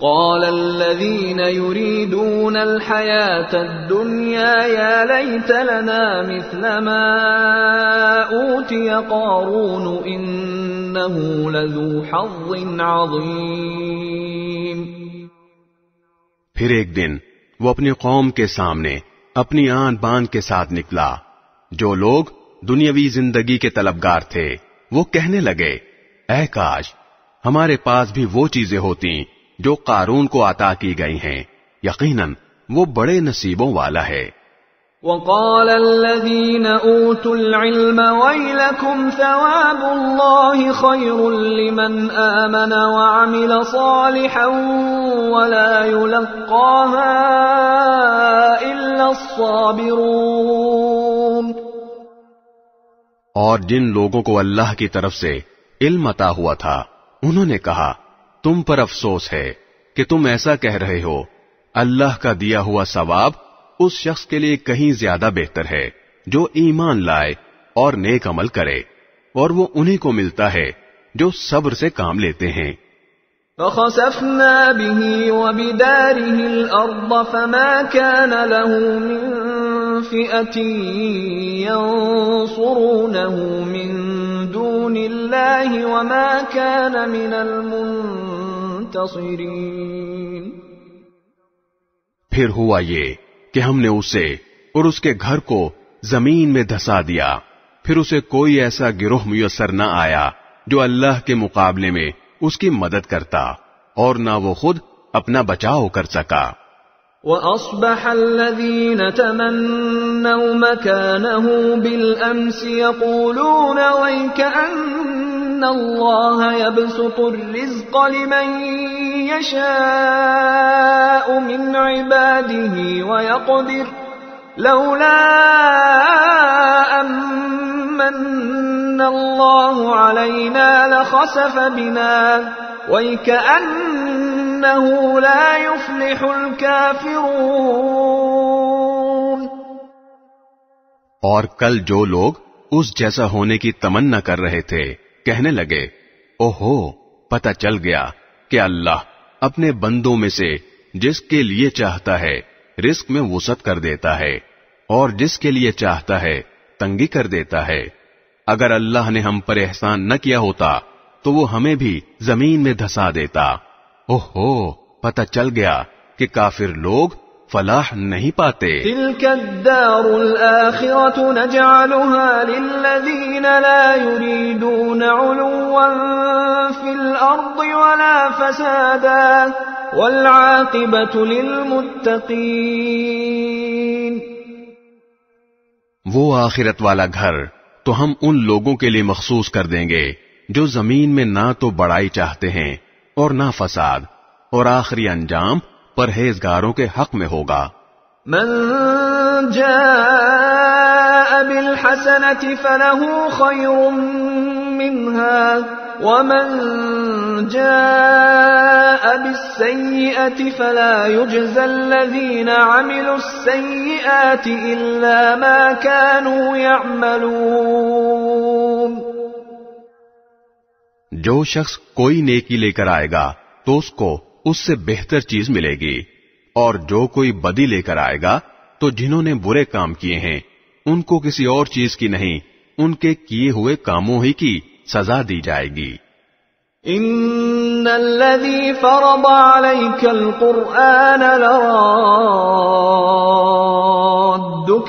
قال الذين يريدون الحياة الدنيا يا ليت لنا مثل ما أوتي قارون إنه لذو حظ عظيم۔ پھر ایک دن وہ اپنی قوم کے سامنے اپنی آن بان کے ساتھ نکلا۔ جو لوگ دنیاوی زندگی کے طلبگار تھے وہ کہنے لگے اے کاش ہمارے پاس بھی وہ چیزیں ہوتی جو قارون کو عطا کی گئی ہیں، یقیناً وہ بڑے نصیبوں والا ہے۔ وقال الذين اوتوا العلم ويلكم ثواب الله خير لمن آمن وعمل صالحا ولا يلقاها الا الصابرون۔ اور جن لوگوں کو اللہ کی طرف سے علم عطا ہوا تھا انہوں نے کہا تم پر افسوس ہے کہ تم ایسا کہہ رہے ہو، اللہ کا دیا ہوا ثواب اس شخص کے لیے کہیں زیادہ بہتر ہے جو ایمان لائے اور نیک عمل کرے، اور وہ انہی کو ملتا ہے جو صبر سے کام لیتے ہیں۔ فخسفنا به وبداره الأرض فما كان له من فئة ينصرونه من دون الله وما كان من المنتصرين۔ پھر ہوا یہ کہ ہم نے اسے اور اس کے گھر کو زمین میں دھسا دیا، پھر اسے کوئی ایسا گروہ میسر نہ آیا جو اللہ کے مقابلے میں اس کی مدد کرتا، اور نہ وہ خود اپنا بچاؤ کر سکا۔ وَأَصْبَحَ الَّذِينَ تَمَنَّوْا مَكَانَهُ بِالْأَمْسِ يَقُولُونَ وَيْكَأَنَّ اللَّهَ يَبْسُطُ الرِّزْقَ لِمَن يَشَاءُ مِنْ عِبَادِهِ وَيَقْدِرُ لَوْلَا أَمَّنَّ اللَّهُ عَلَيْنَا لَخَسَفَ بِنَا وَيْكَأَنَّهُ لَا يُفْلِحُ الْكَافِرُونَ۔ اور کل جو لوگ اس جیسا ہونے کی تمنا کر رہے تھے کہنے لگے اوہو پتہ چل گیا کہ اللہ اپنے بندوں میں سے جس کے لیے چاہتا ہے رزق میں وسعت کر دیتا ہے اور جس کے لیے چاہتا ہے تنگی کر دیتا ہے۔ اگر اللہ نے ہم پر احسان نہ کیا ہوتا تو وہ ہمیں بھی زمین میں دھسا دیتا۔ اوہو پتہ چل گیا کہ کافر لوگ فلاح نہیں پاتے۔ تلك الدار الآخرة نجعلها للذين لا يريدون علوا في الأرض ولا فسادا والعاقبة للمتقين۔ وہ آخرت والا گھر تو ہم ان لوگوں کے لیے مخصوص کر دیں گے جو زمین میں نہ تو بڑائی چاہتے ہیں اور نہ فساد، اور آخری انجام پرہیزگاروں کے حق میں ہوگا۔ من جاء بالحسنة فله خير منها ومن جاء بالسيئة فلا يجزى الذين عملوا السيئات إلا ما كانوا يعملون۔ جو شخص کوئی نیکی لے کر آئے گا تو اس کو اس سے بہتر چیز ملے گی، اور جو کوئی بدی لے کر آئے گا تو جنہوں نے برے کام کیے ہیں ان کو کسی اور چیز کی نہیں، ان کے کیے ہوئے کاموں ہی کی سزا دی جائے گی۔ ان الذي فرض عليك القرآن لرادك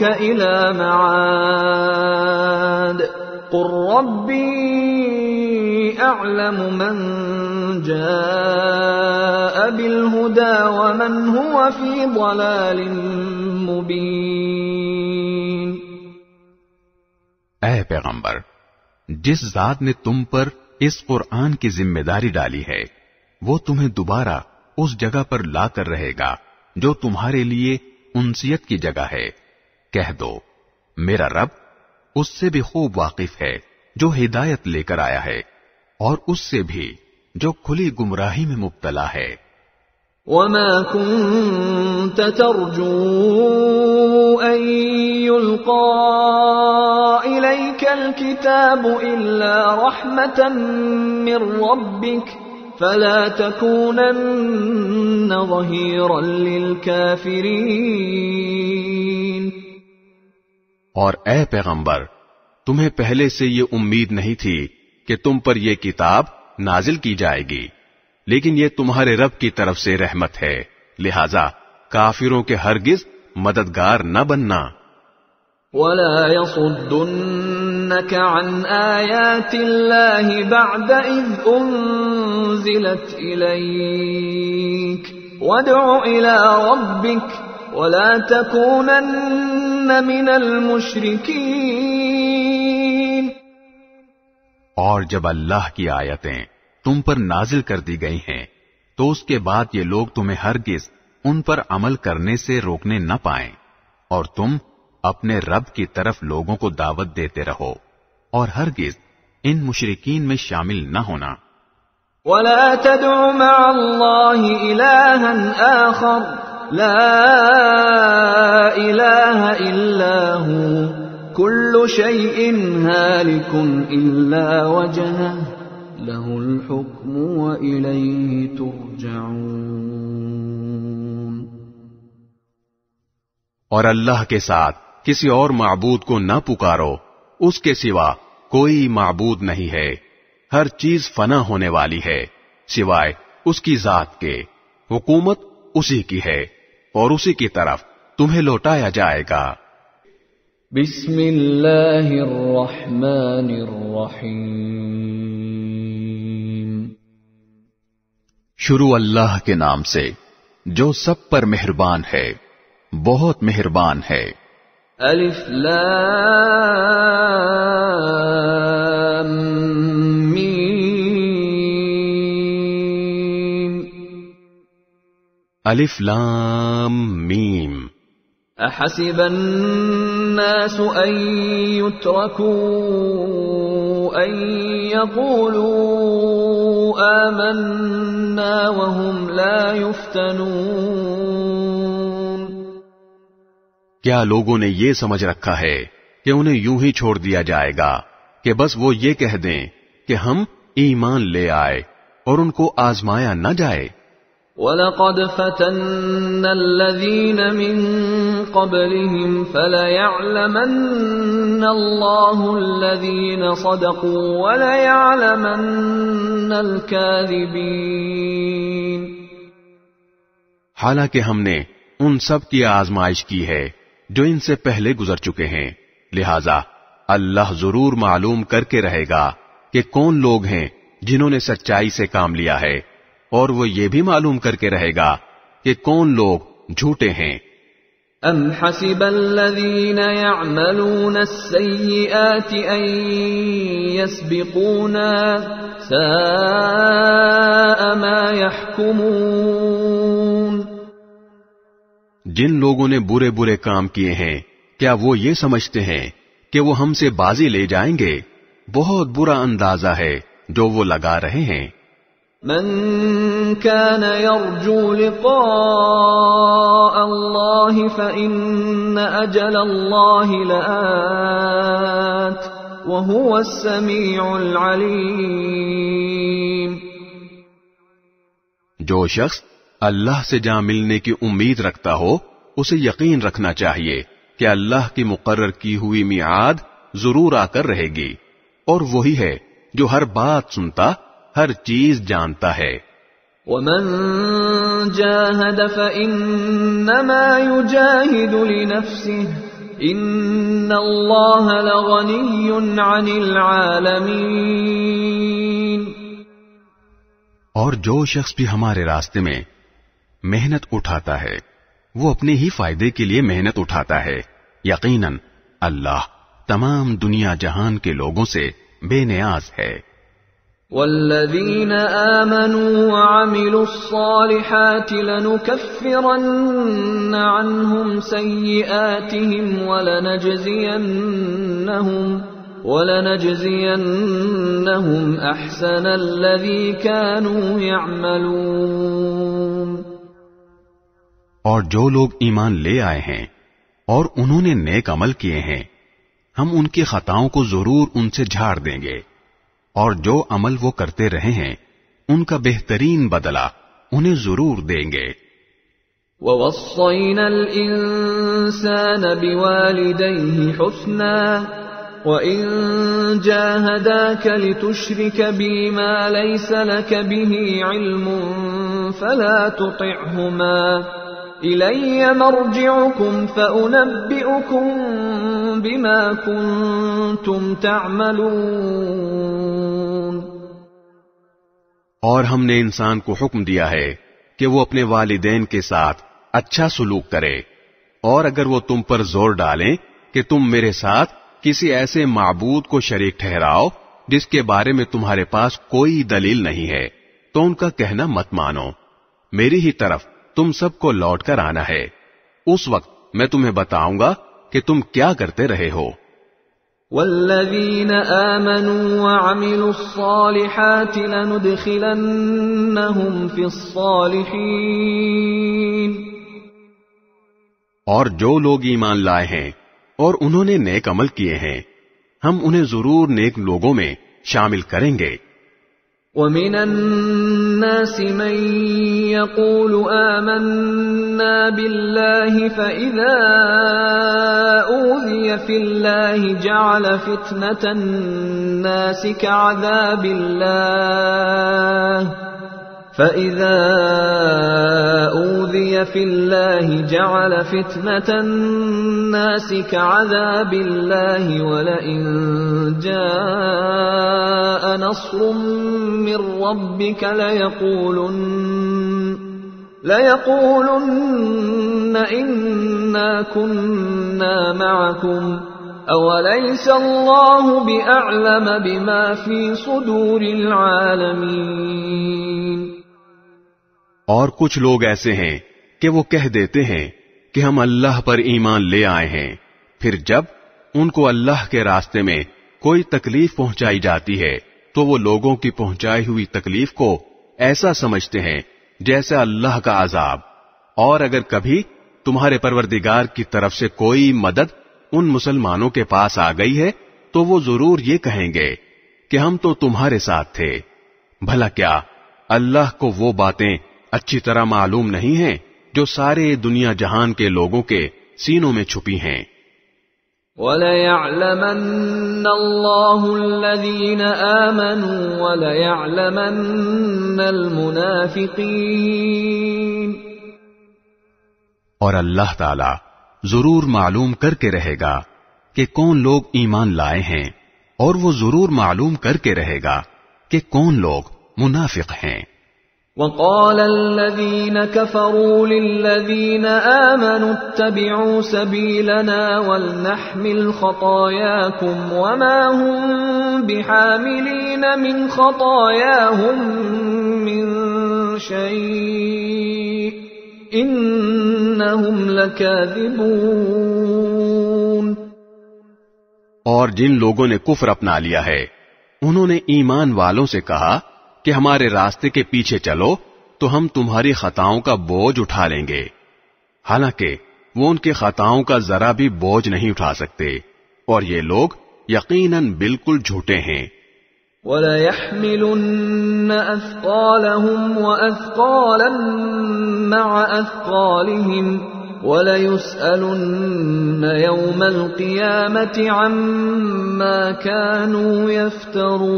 الى معاد قل ربي اعلم من جاء بالهدى ومن هو في ضلال مبين۔ اے پیغمبر، جس ذات نے تم پر اس قرآن کی ذمہ داری ڈالی ہے وہ تمہیں دوبارہ اس جگہ پر لا کر رہے گا جو تمہارے لیے انسیت کی جگہ ہے۔ کہہ دو میرا رب اس سے بھی خوب واقف ہے جو ہدایت لے کر آیا ہے اور اس سے بھی جو کھلی گمراہی میں مبتلا ہے۔ وما كنت ترجو أن يلقى إليك الكتاب إلا رحمة من ربك فلا تكونن ظهيرا للكافرين۔ اور اے پیغمبر، تمہیں پہلے سے یہ امید نہیں تھی کہ تم پر یہ کتاب نازل کی جائے گی، لیکن یہ تمہارے رب کی طرف سے رحمت ہے، لہذا کافروں کے ہرگز مددگار نہ بننا۔ ولا يصدنك عن آيات الله بعد إذ أنزلت إليك وادع إلى ربك ولا تكونن من المشركين۔ اور جب اللہ کی آیتیں تم پر نازل کر دی گئی ہیں تو اس کے بعد یہ لوگ تمہیں ہرگز ان پر عمل کرنے سے روکنے نہ پائیں، اور تم اپنے رب کی طرف لوگوں کو دعوت دیتے رہو اور ہرگز ان مشرکین میں شامل نہ ہونا۔ ولا تدع مع الله إلها آخر لا إله إلا هو كل شيء هالك إلا وجهه له الحكم وإليه ترجعون۔ اور اللہ کے ساتھ کسی اور معبود کو نہ پکارو، اس کے سوا کوئی معبود نہیں ہے، ہر چیز فنا ہونے والی ہے سوائے اس کی ذات کے، حکومت اسی کی ہے اور اسی کی طرف تمہیں لوٹایا جائے گا۔ بسم اللہ الرحمن الرحیم۔ شروع اللہ کے نام سے جو سب پر مہربان ہے، بہت مہربان ہے۔ الف لام میم۔ الف لام میم۔ احسب الناس ان يتركوا ان يقولوا آمنا وهم لا يفتنون۔ کیا لوگوں نے یہ سمجھ رکھا ہے کہ انہیں یوں ہی چھوڑ دیا جائے گا کہ بس وہ یہ کہہ دیں کہ ہم ایمان لے آئے اور ان کو آزمایا نہ جائے؟ وَلَقَدْ فَتَنَّ الَّذِينَ مِن قَبْلِهِمْ فَلَيَعْلَمَنَّ اللَّهُ الَّذِينَ صَدَقُوا وَلَيَعْلَمَنَّ الْكَاذِبِينَ۔ حالانکہ ہم نے ان سب کی آزمائش کی ہے جو ان سے پہلے گزر چکے ہیں، لہذا اللہ ضرور معلوم کر کے رہے گا کہ کون لوگ ہیں جنہوں نے سچائی سے کام لیا ہے، اور وہ یہ بھی معلوم کر کے رہے گا کہ کون لوگ جھوٹے ہیں۔ ام حسب الذین یعملون السیئات ان یسبقونا ساء ما یحکمون۔ جن لوگوں نے برے برے کام کیے ہیں کیا وہ یہ سمجھتے ہیں کہ وہ ہم سے بازی لے جائیں گے؟ بہت برا اندازہ ہے جو وہ لگا رہے ہیں۔ من كان يرجو لقاء الله فإن أجل الله لآت وهو السميع العليم۔ جو شخص اللہ سے جہاں ملنے کی امید رکھتا ہو اسے یقین رکھنا چاہیے کہ اللہ کی مقرر کی ہوئی میعاد ضرور آ کر رہے گی، اور وہی ہے جو ہر بات سنتا، ہر چیز جانتا ہے۔ ومن جاهد فإنما يجاهد لنفسه إن الله لغني عن العالمين۔ اور جو شخص بھی ہمارے راستے میں محنت اٹھاتا ہے وہ اپنے ہی فائدے کے لیے محنت اٹھاتا ہے، یقیناً اللہ تمام دنیا جہان کے لوگوں سے بے نیاز ہے۔ والذین آمنوا وعملوا الصالحات لنكفرن عنهم سیئاتهم ولنجزینهم احسن الذی كانوا يعملون۔ اور جو لوگ ایمان لے آئے ہیں اور انہوں نے نیک عمل کیے ہیں، ہم ان کی خطاؤں کو ضرور ان سے جھاڑ دیں گے، اور جو عمل وہ کرتے رہے ہیں ان کا بہترین بدلہ انہیں ضرور دیں گے۔ وَوَصَّيْنَا الْإِنسَانَ بِوَالِدَيْهِ حُسْنًا وَإِن جَاهَدَاكَ لِتُشْرِكَ بِي مَا لَيْسَ لَكَ بِهِ عِلْمٌ فَلَا تُطِعْهُمَا إِلَيَّ مَرْجِعُكُمْ فَأُنَبِّئُكُمْ بِمَا كُنتُمْ تَعْمَلُونَ۔ اور ہم نے انسان کو حکم دیا ہے کہ وہ اپنے والدین کے ساتھ اچھا سلوک کرے، اور اگر وہ تم پر زور ڈالیں کہ تم میرے ساتھ کسی ایسے معبود کو شریک ٹھہراؤ جس کے بارے میں تمہارے پاس کوئی دلیل نہیں ہے، تو ان کا کہنا مت مانو، میری ہی طرف تم سب کو لوٹ کر آنا ہے، اس وقت میں تمہیں بتاؤں گا کہ تم کیا کرتے رہے ہو۔ والذین آمنوا وعملوا الصالحات لندخلنهم فی الصالحین۔ اور جو لوگ ایمان لائے ہیں اور انہوں نے نیک عمل کیے ہیں، ہم انہیں ضرور نیک لوگوں میں شامل کریں گے۔ وَمِنَ النَّاسِ مَن يَقُولُ آمَنَّا بِاللَّهِ فَإِذَا أُوذِيَ فِي اللَّهِ جَعَلَ فِتْنَةَ النَّاسِ كَعَذَابِ اللَّهِ فَإِذَا أُوذِيَ فِي اللَّهِ جَعَلَ فِتْنَةَ النَّاسِ كَعَذَابِ اللَّهِ وَلَئِن جَاءَ نَصْرٌ مِّن رَّبِّكَ لَيَقُولُنَّ إِنَّا كُنَّا مَعَكُمْ أَوَلَيْسَ اللَّهُ بِأَعْلَمَ بِمَا فِي صُدُورِ الْعَالَمِينَ۔ اور کچھ لوگ ایسے ہیں کہ وہ کہہ دیتے ہیں کہ ہم اللہ پر ایمان لے آئے ہیں، پھر جب ان کو اللہ کے راستے میں کوئی تکلیف پہنچائی جاتی ہے تو وہ لوگوں کی پہنچائی ہوئی تکلیف کو ایسا سمجھتے ہیں جیسے اللہ کا عذاب، اور اگر کبھی تمہارے پروردگار کی طرف سے کوئی مدد ان مسلمانوں کے پاس آ گئی ہے تو وہ ضرور یہ کہیں گے کہ ہم تو تمہارے ساتھ تھے۔ بھلا کیا اللہ کو وہ باتیں اچھی طرح معلوم نہیں ہیں جو سارے دنیا جہان کے لوگوں کے سینوں میں چھپی ہیں۔ وَلَيَعْلَمَنَّ اللَّهُ الَّذِينَ آمَنُوا وَلَيَعْلَمَنَّ الْمُنَافِقِينَ۔ اور اللہ تعالی ضرور معلوم کر کے رہے گا کہ کون لوگ ایمان لائے ہیں، اور وہ ضرور معلوم کر کے رہے گا کہ کون لوگ منافق ہیں۔ وَقَالَ الَّذِينَ كَفَرُوا لِلَّذِينَ آمَنُوا اتَّبِعُوا سَبِيلَنَا وَلْنَحْمِلْ خَطَايَاكُمْ وَمَا هُمْ بِحَامِلِينَ مِنْ خَطَايَاهُمْ مِنْ شَيْءٍ إِنَّهُمْ لَكَاذِبُونَ۔ اور جن لوگوں نے کفر اپنا لیا ہے انہوں نے ایمان والوں سے کہا کہ ہمارے راستے کے پیچھے چلو تو ہم تمہاری خطاؤں کا بوجھ اٹھا لیں گے، حالانکہ وہ ان کے خطاؤں کا ذرا بھی بوجھ نہیں اٹھا سکتے، اور یہ لوگ یقیناً بالکل جھوٹے ہیں۔ وَلَيَحْمِلُنَّ أَثْقَالَهُمْ وَأَثْقَالًا مَعَ أَثْقَالِهِمْ وَلَيُسْأَلُنَّ يَوْمَ الْقِيَامَةِ عَمَّا كَانُوا يَفْتَرُونَ.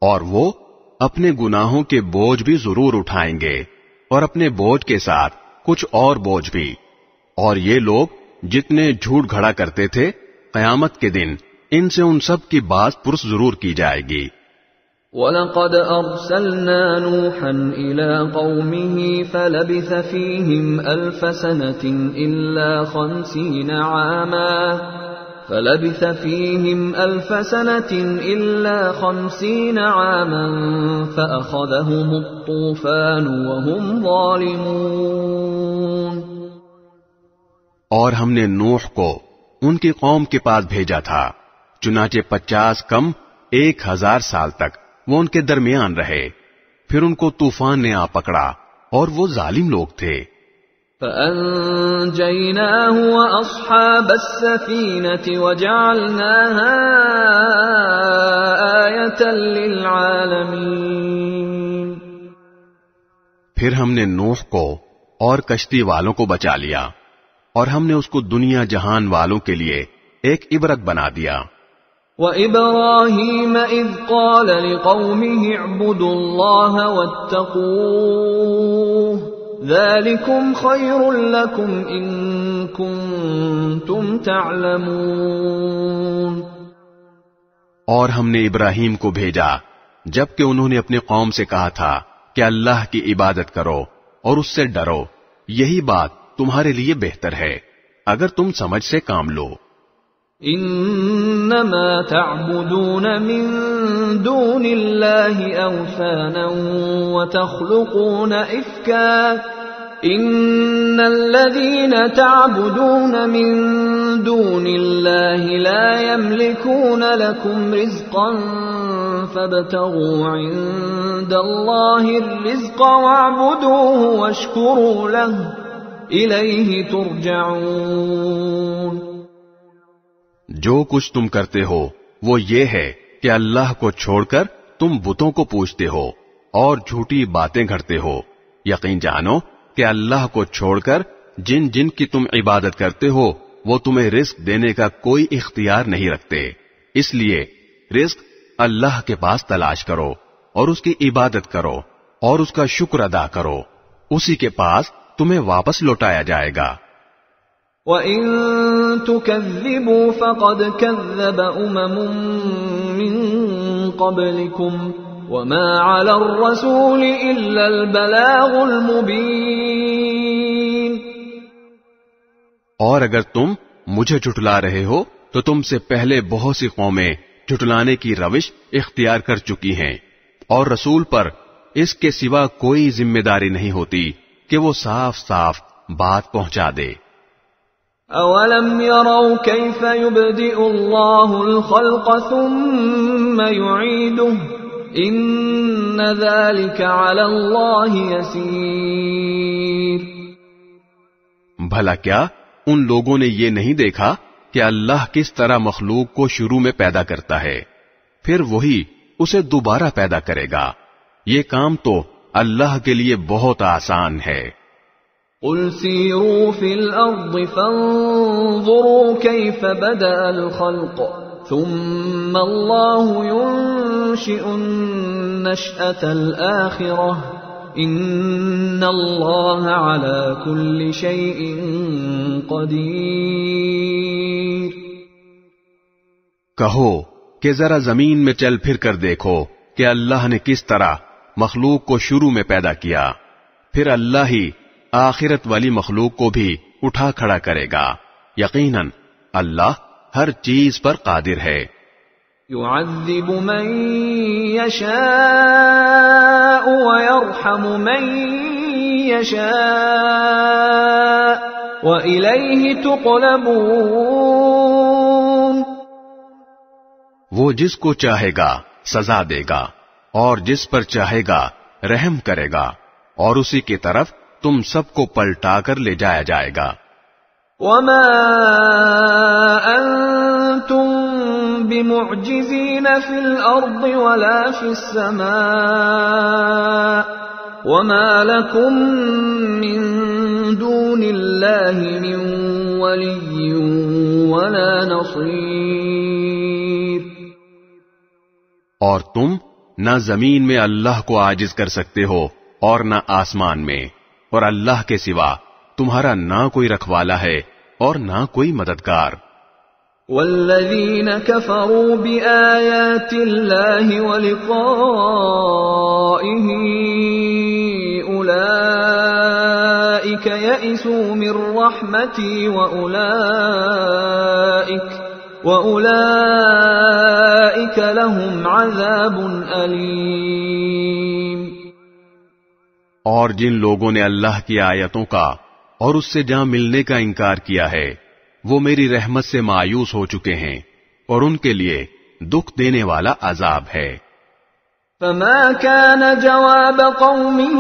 اور وہ اپنے گناہوں کے بوجھ بھی ضرور اٹھائیں گے اور اپنے بوجھ کے ساتھ کچھ اور بوجھ بھی. اور یہ لوگ جتنے جھوٹ گھڑا کرتے تھے قیامت کے دن ان سے ان سب کی باز پرس ضرور کی جائے گی. وَلَقَدْ أَرْسَلْنَا نُوحًا إِلَىٰ قَوْمِهِ فَلَبِثَ فِيهِمْ أَلْفَ سَنَةٍ إِلَّا 50 عَامًا فَأَخَذَهُمُ الطُّوفَانُ وَهُمْ ظَالِمُونَ. اور ہم نے نوح کو ان کی قوم کے پاس بھیجا تھا، چنانچہ 50 کم 1000 سال تک وہ ان کے درمیان رہے، پھر ان کو طوفان نے آ پکڑا اور وہ ظالم لوگ تھے. فَأَنجَيْنَاهُ وَأَصْحَابَ السَّفِينَةِ وَجَعَلْنَاهَا آيَةً لِّلْعَالَمِينَ. پھر ہم نے نوح کو اور کشتی والوں کو بچا لیا اور ہم نے اس کو دنیا جہان والوں کے لیے ایک عبرت بنا دیا. وَإِبْرَاهِيمَ إِذْ قَالَ لِقَوْمِهِ اعْبُدُوا اللَّه وَاتَّقُوهُ ذَلِكُمْ خَيْرٌ لَكُمْ إِن كُنتُمْ تَعْلَمُونَ. اور ہم نے ابراہیم کو بھیجا جبکہ انہوں نے اپنی قوم سے کہا تھا کہ اللہ کی عبادت کرو اور اس سے ڈرو، یہی بات تمہارے لیے بہتر ہے اگر تم سمجھ سے کام لو. انما تعبدون من دون الله اوثانا وتخلقون افكا ان الذين تعبدون من دون الله لا يملكون لكم رزقا فابتغوا عند الله الرزق واعبدوه واشكروا له الیہ ترجعون. جو کچھ تم کرتے ہو وہ یہ ہے کہ اللہ کو چھوڑ کر تم بتوں کو پوجتے ہو اور جھوٹی باتیں گھڑتے ہو. یقین جانو کہ اللہ کو چھوڑ کر جن جن کی تم عبادت کرتے ہو وہ تمہیں رزق دینے کا کوئی اختیار نہیں رکھتے، اس لیے رزق اللہ کے پاس تلاش کرو اور اس کی عبادت کرو اور اس کا شکر ادا کرو، اسی کے پاس تمہیں واپس لوٹایا جائے گا. وَإِن تُكَذِّبُوا فَقَدْ كَذَّبَ أُمَمٌ مِّن قَبْلِكُمْ وَمَا عَلَى الرَّسُولِ إِلَّا الْبَلَاغُ الْمُبِينُ. اور اگر تم مجھے جھٹلا رہے ہو تو تم سے پہلے بہت سی قومیں جھٹلانے کی روش اختیار کر چکی ہیں، اور رسول پر اس کے سوا کوئی ذمہ داری نہیں ہوتی کہ وہ صاف صاف بات پہنچا دے. اولم يروا كيف يبدئ الله الخلق ثم يعيده ان ذلك على الله يسير. بھلا کیا ان لوگوں نے یہ نہیں دیکھا کہ اللہ کس طرح مخلوق کو شروع میں پیدا کرتا ہے پھر وہی اسے دوبارہ پیدا کرے گا، یہ کام تو اللہ کے لیے بہت آسان ہے. قل سیروا فی الارض فانظروا کیف بدأ الخلق ثم اللہ ينشئ النشأة الآخرة ان اللہ علی کل شیء قدیر. کہو کہ ذرا زمین میں چل پھر کر دیکھو کہ اللہ نے کس طرح مخلوق کو شروع میں پیدا کیا، پھر اللہ ہی آخرت والی مخلوق کو بھی اٹھا کھڑا کرے گا. یقیناً اللہ ہر چیز پر قادر ہے. يعذب من يشاء ويرحم من يشاء وإليه تقلبون. وہ جس کو چاہے گا سزا دے گا اور جس پر چاہے گا رحم کرے گا اور اسی کی طرف تم سب کو پلٹا کر لے جایا جائے گا. وما أنتم بمعجزين في الأرض ولا في السماء وما لكم من دون الله من ولي ولا نصير. اور تم نہ زمین میں اللہ کو عاجز کر سکتے ہو اور نہ آسمان میں، اور اللہ کے سوا تمہارا نہ کوئی رکھوالا ہے اور نہ کوئی مددگار. والذین کفروا بآیات اللہ ولقائہ اولئک یئسوا من رحمتی وأولئك لهم عذاب أليم. اور جن لوگوں نے اللہ کی آیتوں کا اور اس سے جا ملنے کا انکار کیا ہے وہ میری رحمت سے مایوس ہو چکے ہیں اور ان کے لیے دکھ دینے والا عذاب ہے. فما كان جواب قومه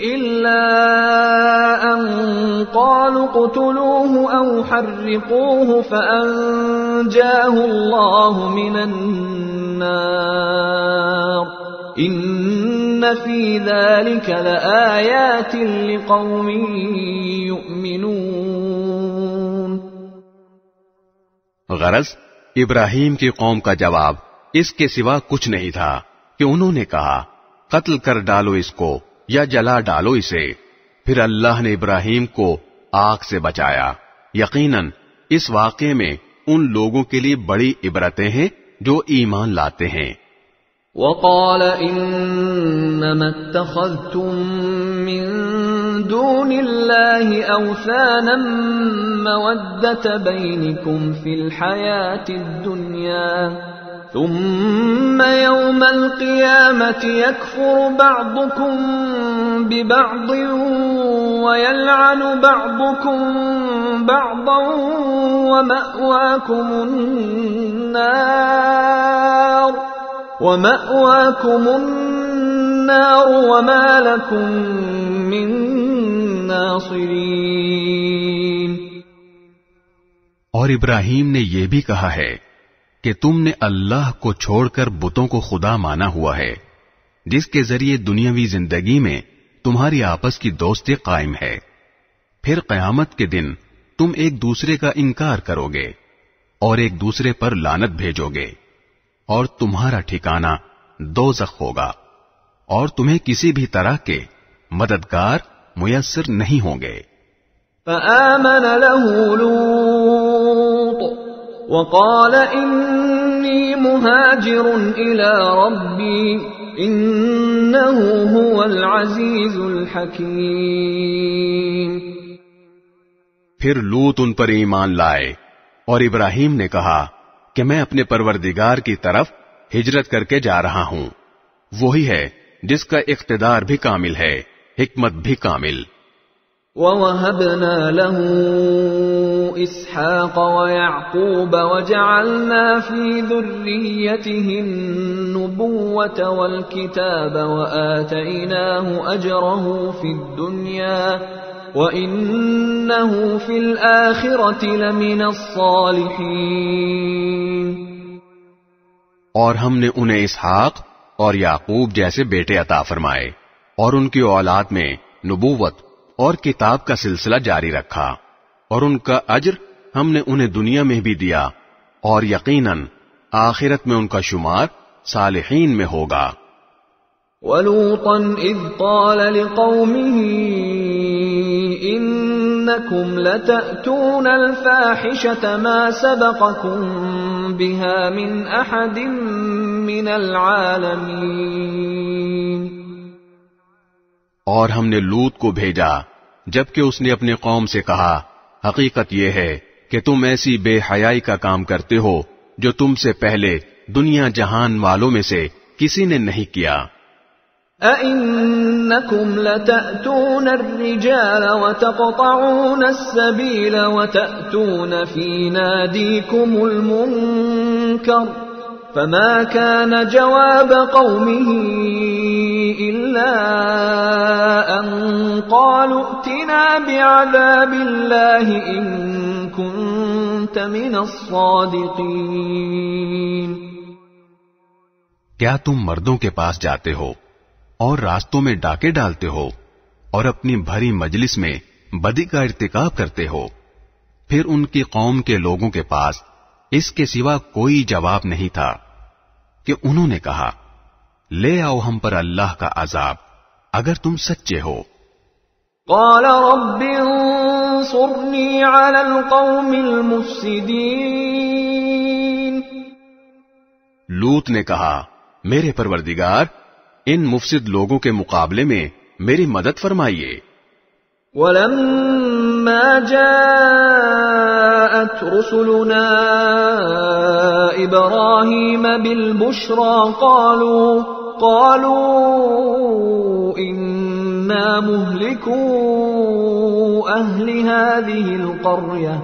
إلا أن قالوا اقتلوه أو حرقوه فأنجاه الله من النار إن في ذلك لآيات لقوم يؤمنون. غرض ابراہیم کی قوم کا جواب اس کے سوا کچھ نہیں تھا کہ انہوں نے کہا قتل کر ڈالو اس کو یا جلا ڈالو اسے. پھر اللہ نے ابراہیم کو آگ سے بچایا. یقیناً اس واقعے میں ان لوگوں کے لیے بڑی عبرتیں ہیں جو ایمان لاتے ہیں. وقال انما اتخذتم من دون الله اوثانا مودة بينكم في الحياة الدنيا ثم يوم القيامة يكفر بعضكم ببعض ويلعن بعضكم بعضا ومأواكم النار وما لكم من ناصرين. اور ابراہیم نے یہ بھی کہا ہے کہ تم نے اللہ کو چھوڑ کر بتوں کو خدا مانا ہوا ہے جس کے ذریعے دنیاوی زندگی میں تمہاری آپس کی دوستی قائم ہے. پھر قیامت کے دن تم ایک دوسرے کا انکار کرو گے اور ایک دوسرے پر لعنت بھیجو گے اور تمہارا ٹھکانہ دوزخ ہوگا اور تمہیں کسی بھی طرح کے مددگار میسر نہیں ہوں گے. فآمن له لوط وقال إني مهاجر إلى ربي إنه هو العزيز الحكيم. پھر لوط ان پر ایمان لائے اور ابراہیم نے کہا کہ میں اپنے پروردگار کی طرف ہجرت کر کے جا رہا ہوں. وہی ہے جس کا اقتدار بھی کامل ہے، حکمت بھی کامل. وَوَهَبْنَا لَهُ إِسْحَاقَ وَيَعْقُوبَ وَجَعَلْنَا فِي ذُرِّيَّتِهِ النُّبُوَّةَ وَالْكِتَابَ وَآتَيْنَاهُ أَجْرَهُ فِي الدُّنْيَا وَإِنَّهُ فِي الْآخِرَةِ لَمِنَ الصَّالِحِينَ. اور ہم نے انہیں اسحاق اور یعقوب جیسے بیٹے عطا فرمائے اور ان کی اولاد میں نبوت اور کتاب کا سلسلہ جاری رکھا اور ان کا اجر ہم نے انہیں دنیا میں بھی دیا اور یقیناً آخرت میں ان کا شمار صالحین میں ہوگا. وَلُوطًا إِذْ قَالَ لِقَوْمِهِ إِنَّكُمْ لَتَأْتُونَ الْفَاحِشَةَ مَا سَبَقَكُمْ بِهَا مِنْ أَحَدٍ مِنَ الْعَالَمِينَ. اور ہم نے لوط کو بھیجا جبکہ اس نے اپنی قوم سے کہا حقیقت یہ ہے کہ تم ایسی بے حیائی کا کام کرتے ہو جو تم سے پہلے دنیا جہان والوں میں سے کسی نے نہیں کیا. أَإِنَّكُمْ لَتَأْتُونَ الرِّجَالَ وَتَقْطَعُونَ السَّبِيلَ وَتَأْتُونَ فِي نَادِيكُمُ الْمُنكَرَ فَمَا كَانَ جَوَابَ قَوْمِهِ إِلَّا أَن قَالُوا ائْتِنَا بِعَذَابِ اللَّهِ إِن كُنتَ من الصادقین. کیا تم مردوں کے پاس جاتے ہو اور راستوں میں ڈاکے ڈالتے ہو اور اپنی بھری مجلس میں بدی کا ارتکاب کرتے ہو؟ پھر ان کی قوم کے لوگوں کے پاس اس کے سوا کوئی جواب نہیں تھا کہ انہوں نے کہا لے آؤ ہم پر اللہ کا عذاب اگر تم سچے ہو. قال رب انصرنی علی القوم المفسدین. لوط نے کہا میرے پروردگار ان مفسد لوگوں کے مقابلے میں میری مدد فرمائیے. وَلَمَّا جَاءَتْ رُسُلُنَا إِبْرَاهِيمَ بِالْبُشْرَى قَالُوا إِنَّا مُهْلِكُو أَهْلِ هَذِهِ الْقَرْيَةِ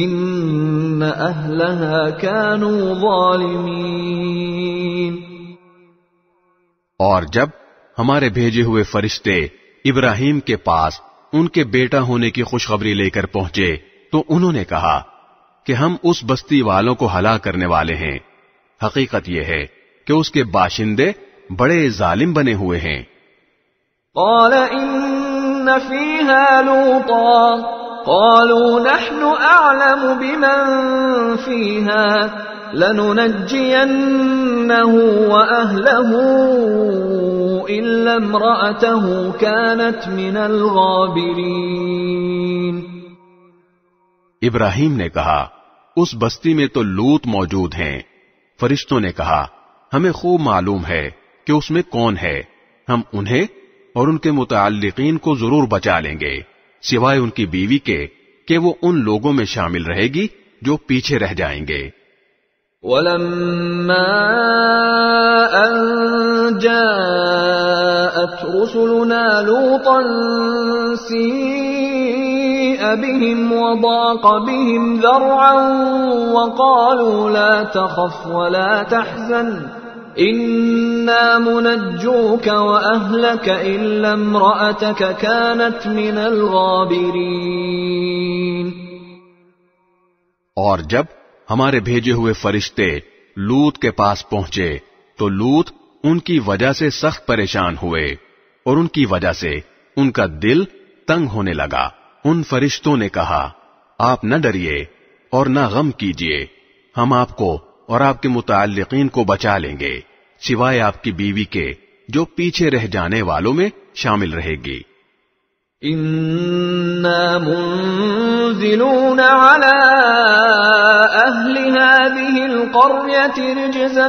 إِنَّ أَهْلَهَا كَانُوا ظَالِمِينَ. اور جب ہمارے بھیجے ہوئے فرشتے ابراہیم کے پاس ان کے بیٹا ہونے کی خوشخبری لے کر پہنچے تو انہوں نے کہا کہ ہم اس بستی والوں کو ہلاک کرنے والے ہیں. حقیقت یہ ہے کہ اس کے باشندے بڑے ظالم بنے ہوئے ہیں. قال ان فيها لوطا قالوا نحن اعلم بمن فيها لننجينه واهله الا امراته كانت من الغابرين. ابراہیم نے کہا اس بستی میں تو لوط موجود ہیں. فرشتوں نے کہا ہمیں خوب معلوم ہے کہ اس میں کون ہے، ہم انہیں اور ان کے متعلقین کو ضرور بچا لیں گے سوائے ان کی بیوی کے کہ وہ ان لوگوں میں شامل رہے گی جو پیچھے رہ جائیں گے. وَلَمَّا أَن جَاءَتْ رُسُلُنَا لُوطًا سِيءَ بِهِمْ وَضَاقَ بِهِمْ ذَرْعًا وَقَالُوا لَا تَخَفْ وَلَا تَحْزَنْ إِنَّا مُنَجُّوكَ وَأَهْلَكَ إِلَّا امْرَأَتَكَ كَانَتْ مِنَ الْغَابِرِينَ. اور جب ہمارے بھیجے ہوئے فرشتے لوط کے پاس پہنچے تو لوط ان کی وجہ سے سخت پریشان ہوئے اور ان کی وجہ سے ان کا دل تنگ ہونے لگا. ان فرشتوں نے کہا آپ نہ ڈریے اور نہ غم کیجیے، ہم آپ کو اور آپ کے متعلقین کو بچا لیں گے سوائے آپ کی بیوی کے جو پیچھے رہ جانے والوں میں شامل رہے گی. إِنَّا مُنزِلُونَ عَلَى أَهْلِ هَذِهِ الْقَرْيَةِ رِجْزًا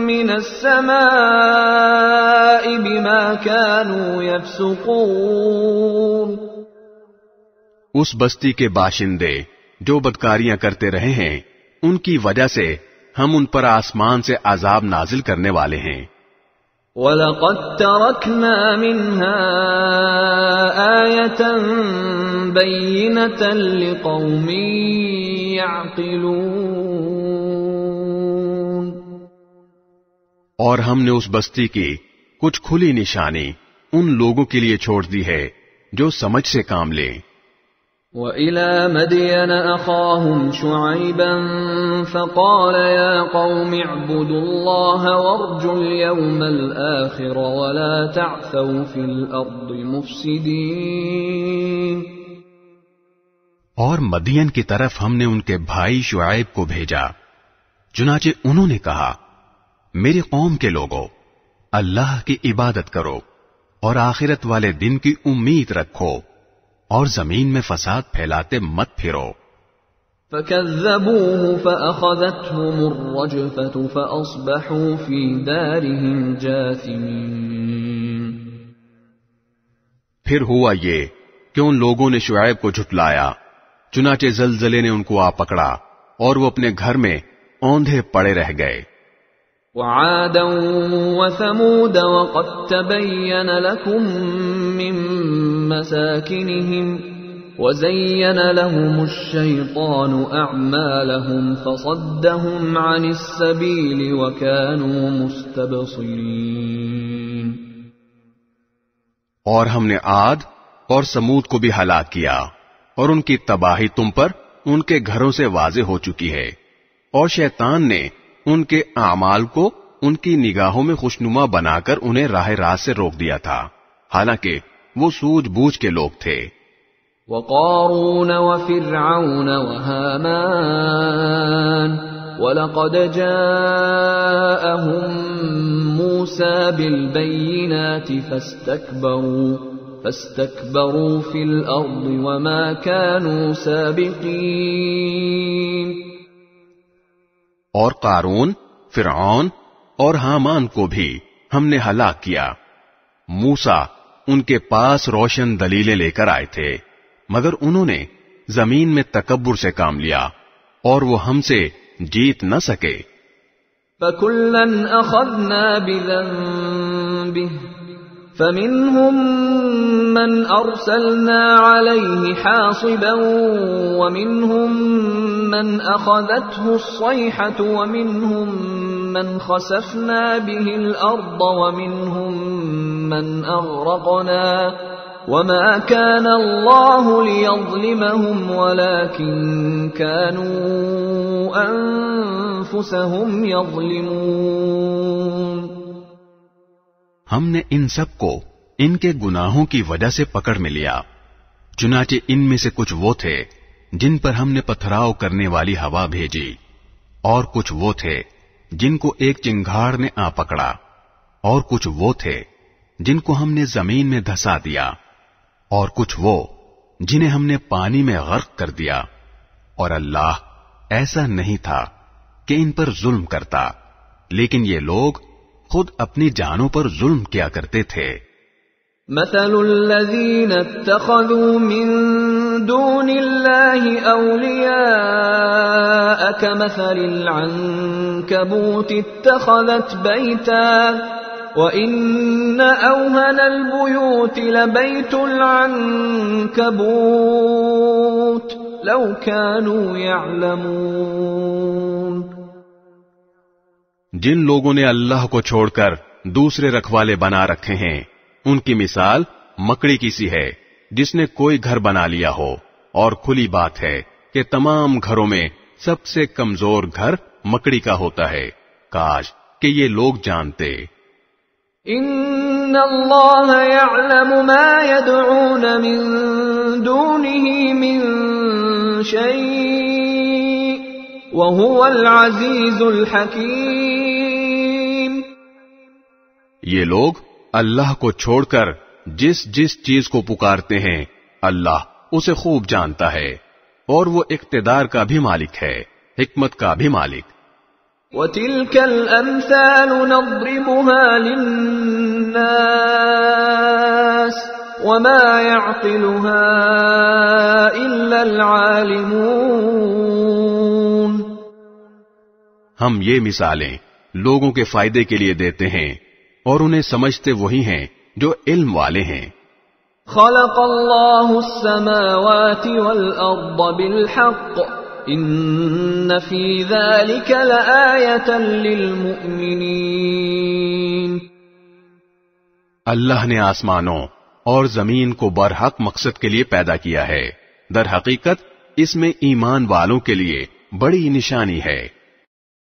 مِّنَ السَّمَاءِ بِمَا كَانُوا يَفْسُقُونَ. اس بستی کے باشندے جو بدکاریاں کرتے رہے ہیں ان کی وجہ سے ہم ان پر آسمان سے عذاب نازل کرنے والے ہیں. وَلَقَدْ تَرَكْنَا مِنْهَا آيَةً بَيِّنَةً لِقَوْمٍ يَعْقِلُونَ. اور ہم نے اس بستی کی کچھ کھلی نشانی ان لوگوں کے لیے چھوڑ دی ہے جو سمجھ سے کام لیں. وَإِلَى مَدْيَنَ أَخَاهُمْ شُعَيْبًا فَقَالَ يَا قَوْمِ اعْبُدُوا اللَّهَ وَارْجُوا الْيَوْمَ الْآخِرَ وَلَا تَعْثَوْا فِي الْأَرْضِ مُفْسِدِينَ. اور مدین کی طرف ہم نے ان کے بھائی شعیب کو بھیجا، چنانچہ انہوں نے کہا میری قوم کے لوگوں، اللہ کی عبادت کرو اور آخرت والے دن کی امید رکھو اور زمین میں فساد پھیلاتے مت پھرو. فَكَذَّبُوهُ فَأَخَذَتْهُمُ الرَّجْفَةُ فَأَصْبَحُوا فِي دَارِهِمْ جَاثِمِينَ. پھر ہوا یہ کہ ان لوگوں نے شعیب کو جھٹلایا، چنانچہ زلزلے نے ان کو آ پکڑا اور وہ اپنے گھر میں اوندھے پڑے رہ گئے. وعادا وثمود وقد تبين لكم من مساكنهم وزين لهم الشيطان أعمالهم فصدهم عن السبيل وكانوا مستبصرين. اور ہم نے عاد اور سمود کو بھی ہلاک کیا اور ان کی تباہی تم پر ان کے گھروں سے واضح ہو چکی ہے، اور شیطان نے ان کے اعمال کو ان کی نگاہوں میں خوشنما بنا کر انہیں راہ راست سے روک دیا تھا، حالانکہ وہ سوجھ بوجھ کے لوگ تھے۔ وقارون وفرعون وهامان وَلَقَدْ جَاءَهُم مُوسَى بِالْبَيِّنَاتِ فَاسْتَكْبَرُوا فِي الْأَرْضِ وَمَا كَانُوا سَابِقِينَ۔ اور قارون، فرعون اور حامان کو بھی ہم نے ہلاک کیا۔ موسیٰ ان کے پاس روشن دلیلیں لے کر آئے تھے، مگر انہوں نے زمین میں تکبر سے کام لیا اور وہ ہم سے جیت نہ سکے۔ فَكُلًّا أَخَذْنَا بِذَنبِهِ فَمِنْهُمْ مَنْ أَرْسَلْنَا عَلَيْهِ حَاصِبًا وَمِنْهُمْ مَنْ أَخَذَتْهُ الصَّيْحَةُ وَمِنْهُمْ مَنْ خَسَفْنَا بِهِ الْأَرْضَ وَمِنْهُمْ مَنْ أَغْرَقْنَا وَمَا كَانَ اللَّهُ لِيَظْلِمَهُمْ وَلَكِنْ كَانُوا أَنفُسَهُمْ يَظْلِمُونَ۔ ہم نے ان سب کو ان کے گناہوں کی وجہ سے پکڑ میں لیا، چنانچہ ان میں سے کچھ وہ تھے جن پر ہم نے پتھراؤ کرنے والی ہوا بھیجی، اور کچھ وہ تھے جن کو ایک چنگھاڑ نے آ پکڑا، اور کچھ وہ تھے جن کو ہم نے زمین میں دھسا دیا، اور کچھ وہ جنہیں ہم نے پانی میں غرق کر دیا، اور اللہ ایسا نہیں تھا کہ ان پر ظلم کرتا، لیکن یہ لوگ خود اپنی جانوں پر ظلم کیا کرتے تھے۔ مثل الذين اتخذوا من دون الله أولياء كمثل العنكبوت اتخذت بيتا وَإِنَّ أَوْهَنَ الْبُيُوتِ لَبَيْتُ الْعَنكَبُوتِ لَوْ كَانُوا يَعْلَمُونَ۔ جن لوگوں نے اللہ کو چھوڑ کر دوسرے رکھوالے بنا رکھے ہیں، ان کی مثال مکڑی کی سی ہے جس نے کوئی گھر بنا لیا ہو، اور کھلی بات ہے کہ تمام گھروں میں سب سے کمزور گھر مکڑی کا ہوتا ہے۔ کاش کہ یہ لوگ جانتے۔ ان اللہ یعلم ما يدعون من دونه من شیء وهو العزیز الحکیم۔ یہ لوگ اللہ کو چھوڑ کر جس جس چیز کو پکارتے ہیں، اللہ اسے خوب جانتا ہے، اور وہ اقتدار کا بھی مالک ہے، حکمت کا بھی مالک۔ وَتِلْكَ الْأَمْثَالُ نَضْرِبُهَا لِلنَّاسِ وَمَا يَعْقِلُهَا إِلَّا الْعَالِمُونَ۔ ہم یہ مثالیں لوگوں کے فائدے کے لیے دیتے ہیں، اور انہیں سمجھتے وہی ہیں جو علم والے ہیں۔ خلق اللہ السماوات والارض بالحق ان فی ذلک لآیۃ للمؤمنین۔ اللہ نے آسمانوں اور زمین کو برحق مقصد کے لیے پیدا کیا ہے، در حقیقت اس میں ایمان والوں کے لیے بڑی نشانی ہے۔